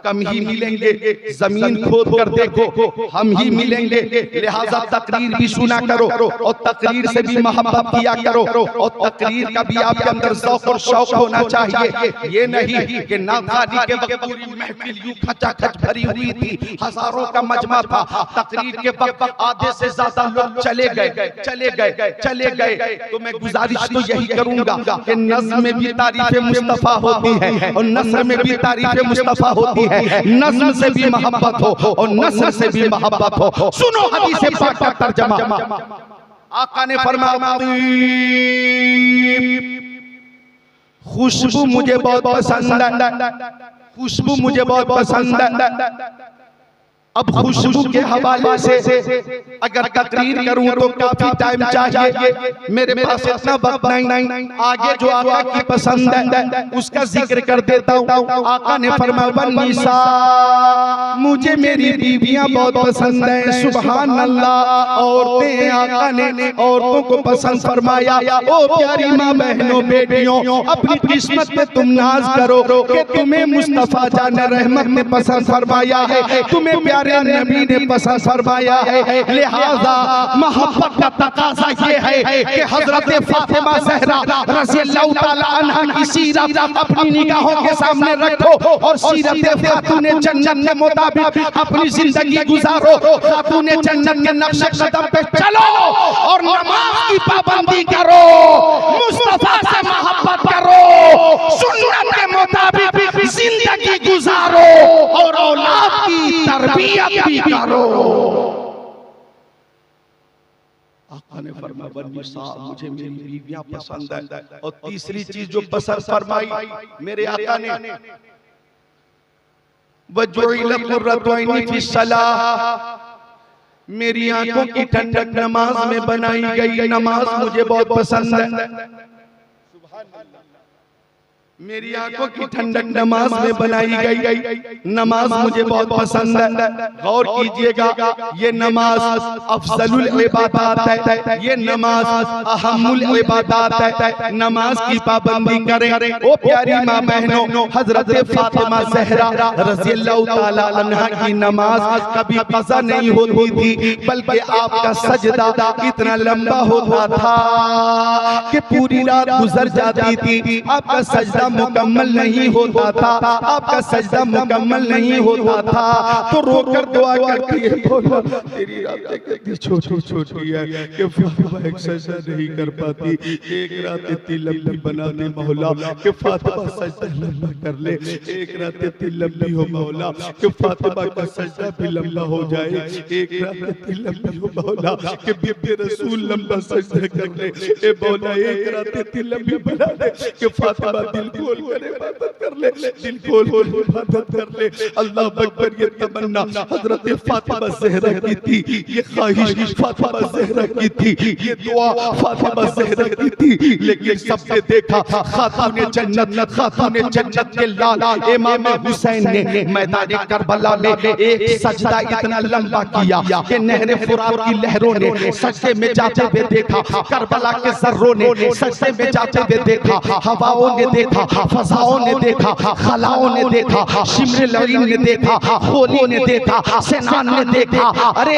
कम ही मिलेंगे, जमीन खोद कर देखो हम ही मिलेंगे। लिहाजा तकरीर भी सुना करो और तकरीर से भी मोहब्बत किया करो और तकरीर का भी आपके अंदर ज़ौक़ और शौक़ होना चाहिए। ये नहीं कि नाज़ानी के वक्त पूरी महफिल यूं खचाखच भरी हुई थी, हजारों का मजमा था, तकरीर के वक्त आधे से ज्यादा लोग चले गए। तो मैं गुजारिश तो यही करूंगा कि नज़्म में भी तारीफ़े मुस्तफ़ा होती है और नस्र में भी तारीफ़े मुस्तफ़ा होती है। नज़्म से भी मोहब्बत हो और नस्र से भी मोहब्बत हो। सुनो हदीस पाक का तर्जमा। आका ने फरमाया खुशबू मुझे बहुत पसंद है, खुशबू मुझे बहुत पसंद है। अब खुशबू के हवाले से अगर तकरीर करूं तो काफी टाइम चाहिए, मेरे पास इतना वक्त नहीं। आगे जो आका की पसंद है उसका जिक्र कर देता हूं। आका ने फरमाया निसा, मुझे मेरी बीवियां बहुत पसंद है। सुभान अल्लाह। औरतें, आका ने औरतों को पसंद फरमाया। ओ प्यारी माँ बहनों बेटियों, अपनी किस्मत पे तुम नाज करो कि तुम्हें मुस्तफा जान रहमत ने पसंद फरमाया है, तुम्हें प्यारे नबी ने पसंद फरमाया है। लिहाजा मोहब्बत का तकाज़ा ये है कि हजरत फातिमा ज़हरा रज़ियल्लाहु ताला अन्हा की सीरत अपनी निगाहों के सामने रखो और सीरत खातूने जन्नत के मुताबिक अपनी जिंदगी गुजारो। खातूने जन्नत के नक्शे कदम पे चलो और नमाज की पाबंदी करो, मुस्तफा से मोहब्बत करो, सुन्नत के मुताबिक जिंदगी गुजारो और औलाद की तरबियत भी करो। आका ने फरमाया निसा, मुझे मेरी बीवियां पसंद है। और तीसरी चीज जो पसंद फरमाई मेरे आका ने, वजुइलत कुर्रतु ऐनी फी सलाह, मेरी आंखों की ठंडक नमाज में बनाई गई। नमाज मुझे बहुत पसंद है। मेरी आंखों की ठंडक नमाज में बनाई गई। नमाज मुझे बहुत पसंद है। गौर कीजिएगा, ये नमाज अफजलुल इबादत है, ये नमाज अहमुल इबादत है। नमाज की पाबंदी करें। ओ प्यारी माँ बहनों, हजरत फातिमा ज़हरा रज़ियल्लाहु ताला अन्हा की नमाज कभी कज़ा नहीं होती थी, बल्कि आपका सजदा इतना लंबा होता था कि पूरी रात गुजर जाती थी। आपका सजदा मुकम्मल नहीं होता था, आपका सजदा मुकम्मल नहीं होता था, तो रोकर दुआ करती है, बोला तेरी रातें कितनी छोटी छोटी है कि फातिमा एक सजदा नहीं कर पाती। एक रात इतनी लंबी बना दे मौला कि फातिमा सजदा लंबा कर ले। एक रात इतनी लंबी हो मौला कि फातिमा का सजदा भी लंबा हो जाए। एक रात इतनी लंबी हो मौला कि बीबी रसूल लंबा सजदा कर ले। ए मौला एक रात इतनी लंबी बना दे कि फातिमा दिल खोल कर इबादत कर ले, दिल खोल कर इबादत कर ले। अल्लाह अकबर, ये तमन्ना हजरत फातिमा ज़हरा की थी, ये ख्वाहिश फातिमा ज़हरा की थी, ये दुआ फातिमा ज़हरा की थी। लेकिन सबने देखा खातूने जन्नत, खातूने जन्नत के लाल इमाम हुसैन ने मैदान करबला में एक सजदा इतना लंबा किया कि नहर फुरात की लहरों ने सजदे में जाते हुए देखा, करबला के ज़र्रों ने सजदे में जाते हुए देखा, हवाओं ने देखा, फज़ाओं ने देखा, खलाओं ने देखा, शिमर लरीन ने देखा, होली ने देखा, सेनान ने देखा, अरे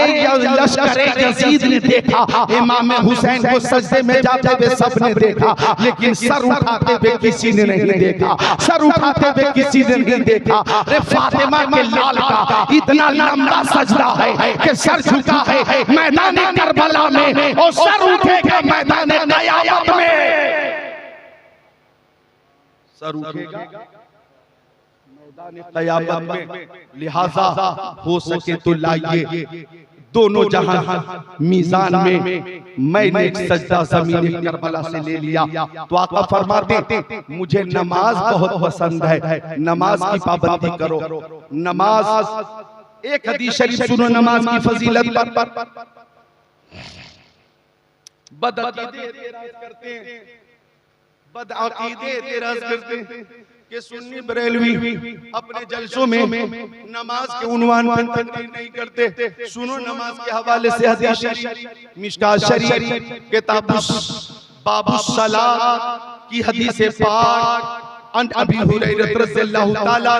लश्करे यजीद ने देखा। इमाम हुसैन को सजदे में जाते हुए सबने देखा, लेकिन सर उठाते हुए किसी ने नहीं देखा, सर उठाते हुए किसी ने नहीं देखा। अरे फातिमा के लाल का इतना लंबा सजदा है कि सर झुका है मैदान करबला में और सर उठेगा मैदान क़यामत में। सर उठेगा मैदान क़यामत में। लिहाजा हो सके तो लाइए दोनों जहां मीज़ान में। मैंने एक सजदा ज़मीन करबला से ले लिया तो आका फरमाते मुझे नमाज बहुत पसंद है, नमाज की पाबंदी करो। नमाज, एक हदीस शरीफ सुनो नमाज की फजीलत पर। बदअकीदे एतराज़ करते हैं, बदअकीदे एतराज़ करते हैं कि सुन्नी बरेलवी अपने जलसों में नमाज के उन्वान पर तकरीर नहीं करते। सुनो नमाज के हवाले से हदीस शरीफ मिशकात शरीफ किताबुस बाबुस सलात की हदीस पाक अन अबी हुरैरा रज़ियल्लाहु ताला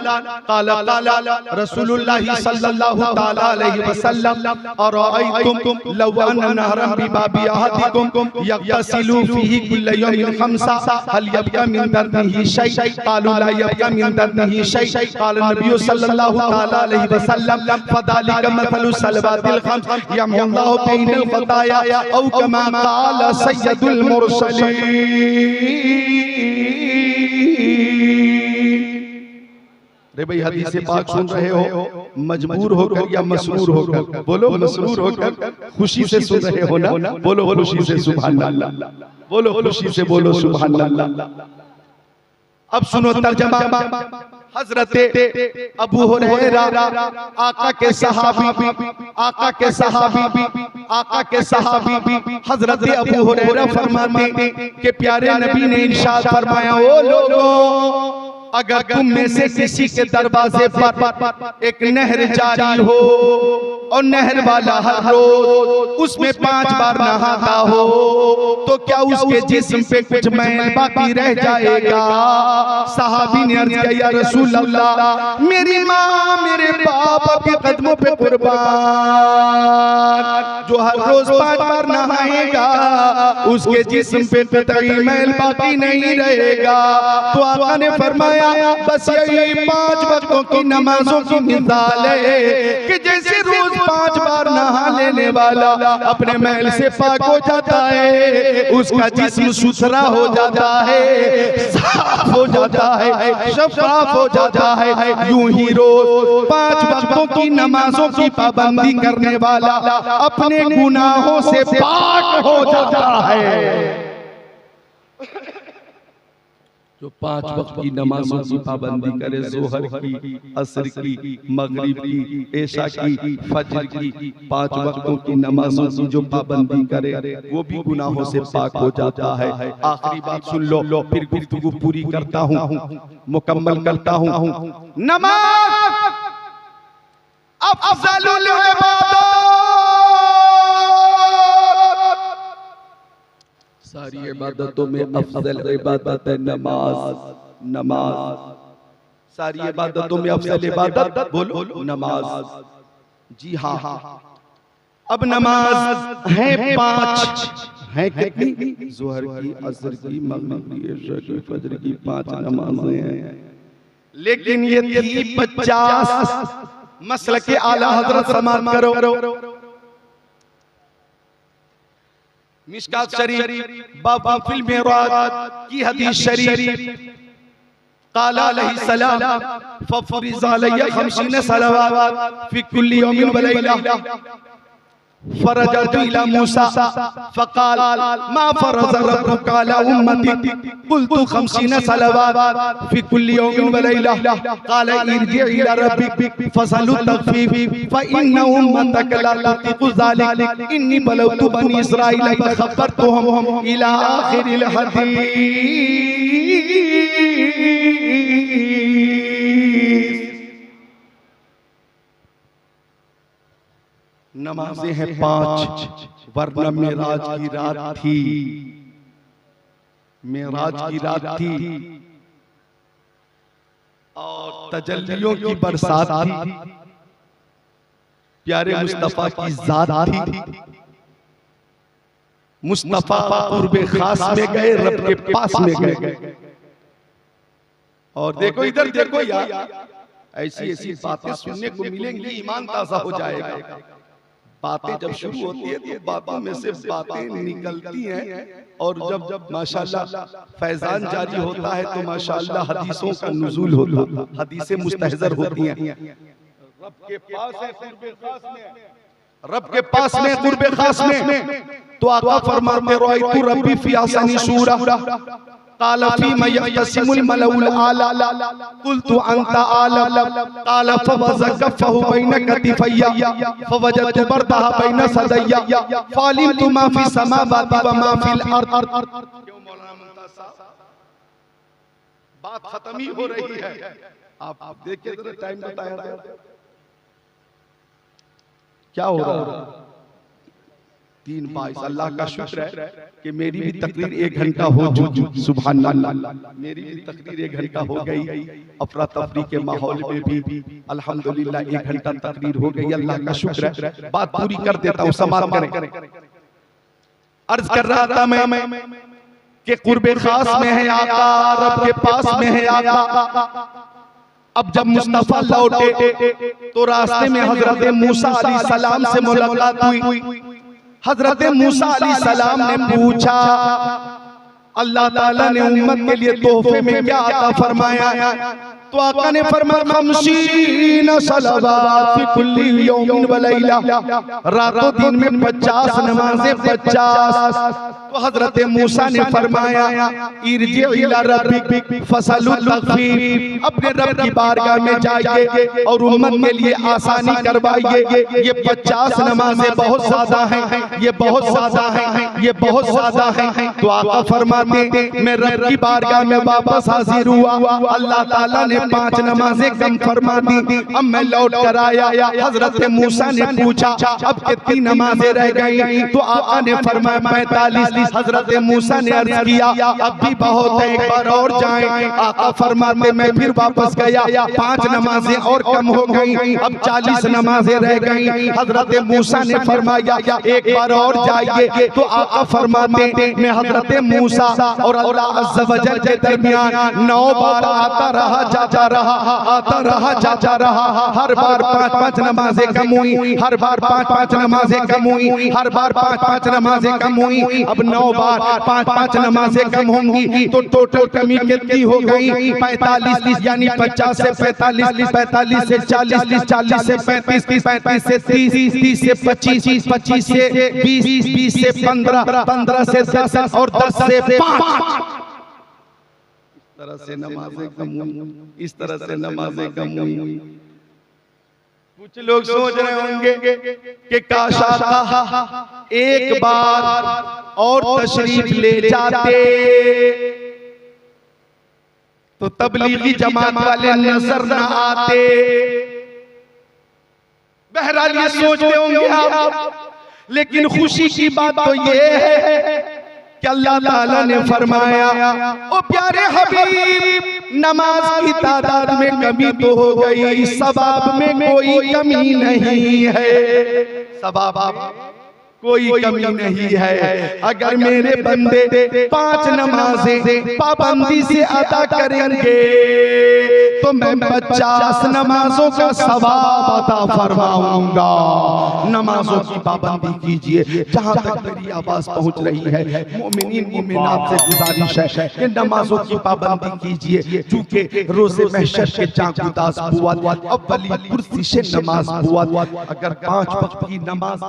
काला काला रसूलुल्लाह सल्लल्लाहु ताला अलैहि वसल्लम अराअयतुम लव अन नहरम बिबाबी अहदिकुम यगतसिलु फीही कुल्ल यौमिन खमसा हल यबका मिन दरनिही शै कालू ला यबका मिन दरनिही शै काल नबी सल्लल्लाहु ताला अलैहि वसल्लम फदालिका मथलु सलवातिल खम्स यमहुल्लाहु बैनल खताया औ कमा काल सय्यदुल मुरसलीन। रे भाई हदीस पाक सुन रहे हो, मजबूर होकर या मसरूर होकर? बोलो मसरूर होकर, खुशी से सुन रहे हो ना? बोलो खुशी से सुभान अल्लाह, बोलो खुशी से बोलो सुभान अल्लाह। अब सुनो तर्जमा। हजरत अबू हुरैरा आका के सहाबी, आका के सहाबी, आका के सहाबी हजरत अबू हुरैरा फरमाते कि प्यारे नबी ने इरशाद फरमाया, ओ लोगों, अगर तुम में से किसी के दरवाजे पर एक नहर जारी हो और नहर वाला हर रोज उसमें 5 बार नहाता हो, तो क्या उसके जिस्म पे कुछ मैल बाकी रह जाएगा? सहाबी ने अर्ज किया, या रसूल अल्लाह, मेरी माँ मेरे बाबा के कदमों पे कुर्बान, जो हर रोज 5 बार नहाएगा उसके जिस्म पे कतई मैल बाकी नहीं रहेगा। तो आका ने फरमाया, बस यही 5 वक्तों की नमाजों की मिसाल है कि जैसे रोज 5 बार नहा लेने वाला अपने महल से पाक हो जाता है, उसका जिस्म सुथरा हो जाता है, साफ हो जाता है, शफाफ हो जाता है, यूं ही रोज 5 वक्तों की नमाजों की पाबंदी करने वाला अपने गुनाहों से पाक हो जाता है। जो 5 वक्त की नमाजों की पाबंदी करे, जोहर की, असर की, मगरिब की, ऐशा की, फजर की, 5 वक्तों की नमाजों की जो पाबंदी करे वो भी गुनाहों से पाक हो जाता है। आखिरी बात सुन लो, फिर गुफ्तगू पूरी करता हूँ, मुकम्मल करता हूँ। नमाज अफजलुल इबादत, सारी इबादतों में अफजल इबादत है नमाज। नमाज सारी इबादतों में अफजल इबादत बोलो नमाज। जी हाँ। अब नमाज है 5, है कितनी? जोहर की, असर की, मगरिब की, इशा की, फजर की 5 नमाजें हैं। लेकिन ये थी 50। मसलक के आला हजरत समात करो। मिशकात शरीफ बाब फिल मेराज की हदीस शरीफ, क़ाला अलैहि सलाम फफ़रिज़ अलैया 50 सलावात फ़ी कुल्ली यौमिन व लैला, फरजतु इला मूसा फ़क़ाल मा फ़रज़ रब्बुका अला उम्मती, क़ुल्तु 50 सलावात फ़ी कुल्ली यौमिन व लैला, क़ाला इरजिअ इला रब्बिक फ़सअलु तख़फ़ीफ़ फ़इन्न उम्मतक ला तुतीक़ु ज़ालिक, इन्नी बलगतु बनी इस्राईल फ़ख़ब्बरतुहुम इला आखिरिल हदीस। नमाजें हैं 5, वरना मेराज की रात थी, मेराज की रात थी और तजल्लियों की बरसात थी, प्यारे मुस्तफा की जात थी। मुस्तफा कुर्बे खास में गए, रब के पास में गए। और देखो इधर देखो यार, ऐसी ऐसी बातें सुनने को मिलेंगी, ईमान ताज़ा हो जाएगा। बातें जब शुरू होती है तो बातों में से बातें निकलती हैं, और जब माशाअल्लाह फैजान जारी होता है तो माशाअल्लाह हदीसों का नुज़ूल होता है, हदीसें मुस्तहज़र होती हैं। रब के पास है कुर्बे खास में, रब के पास में कुर्बे खास में, तो आका फरमाते रअयतु रब्बी फी अहसनी सूरा, क़ाल फ़ीमा यक़सिमुल मलउल आला, क़ुल्तु अन्त आलम, क़ाल फ़वज़अ कफ़्फ़हु बैन कतिफ़य्या फ़वजदतु बरदहा बैन सदैया फ़अलिमतु मा फ़ी समावाति व मा फ़िल अर्द। क्यों मौलाना मुमताज़ साहब, बात खत्म ही हो रही है। आप देखिए जरा टाइम बताया क्या हो रहा है। 3:22। अल्लाह का शुक्र है कि मेरी भी तकरीर 1 घंटा हो चुकी। सुभान अल्लाह, मेरी भी तकरीर 1 घंटा हो गई। अफरा तफरी के माहौल में भी अल्हम्दुलिल्लाह 1 घंटा तकरीर हो गई। अल्लाह का शुक्र है। बात पूरी कर देता हूँ, समाप्त करें। अर्ज कर रहा था मैं कि कुर्बे खास में है आका, रब के पास में है आका। अब जब मुस्तफा लौटे तो रास्ते में हजरत मूसा अलैहिस्सलाम से मुलाकात हुई। हजरत मूसा अलैहिस्सलाम ने पूछा, अल्लाह ताला ने उम्मत के लिए तोहफे में क्या अता फरमाया? तो आका ने फरमाया 50 सलावात फी कुल्ली यौमिन व लैला, रातों दिन में 50 नमाजें 50। तो हजरत मूसा ने फरमाया इरजी इला रब्बिक फसलु तख़फीफ, अपने रब की बारगाह में जाइए और उम्मत के लिए आसानी करवाइए। ये 50 नमाजें बहुत ज्यादा हैं, ये बहुत ज्यादा हैं, ये बहुत ज्यादा हैं। तो आका फरमाते मैं रब की बारगाह में वापस हाजिर हुआ, अल्लाह ताला ने 5 नमाजें कम फरमा दी। अब मैं लौट कर आया, हजरत मूसा ने पूछा अब कितनी नमाजें रह गई? तो आका ने फरमाया 45। हजरत मूसा ने अर्ज किया अब भी बहुत है, एक बार और जाएं। आका फरमाते मैं फिर वापस गया, 5 नमाजें और कम हो गई, अब 40 नमाजें रह गई। हजरत मूसा ने फरमाया एक बार और जाइए। तो आका फरमाते मैं हजरत मूसा और अल्लाह अज़्ज़ व जल के दरमियान 9 बार आता रहा, जाता रहा, आता रहा, जाता रहा। हर बार 5-5 नमाजें कम हुई, हर बार 5-5 नमाजें कम हुई, हर बार 5-5 नमाजें कम हुई। अब 9 बार 5-5 नमाजें कम होंगी तो टोटल कमी कितनी हो गई? 45, यानी 50 से 45, 45 से 40, 40 से 35, 35 से 30, 30 से 25, 25 से 20, 20 से 15, 15 से 10 और 10 से 5। तरह से नमाजें कम हुई, इस तरह से नमाजें कम हुई। कुछ लोग सोच रहे होंगे कि काश आका एक बार और तशरीफ ले जाते तो तबलीगी जमात वाले नजर न आते। बहरहाल ये सोचते होंगे आप, लेकिन खुशी की बात तो ये है कि अल्लाह ताला ने फरमाया, ओ प्यारे हबीब, नमाज की तादाद में कमी तो हो गई, सवाब में कोई कमी नहीं है। सवाब कोई कमी नहीं है। अगर मेरे बंदे 5 नमाजें पाबंदी से अदा करेंगे तो मैं 50 नमाजों का सवाब अता फरमाऊंगा। नमाजों की पाबंदी कीजिए। जहां तक मेरी आवाज पहुंच रही है, मोमिनीन मोमिनात से गुजारिश है कि नमाजों की पाबंदी कीजिए, क्योंकि रोज़े महशर के जागुदास बुआत अव्वली कुर्सी से नमाज बुआत। अगर 5 वक्त की नमाज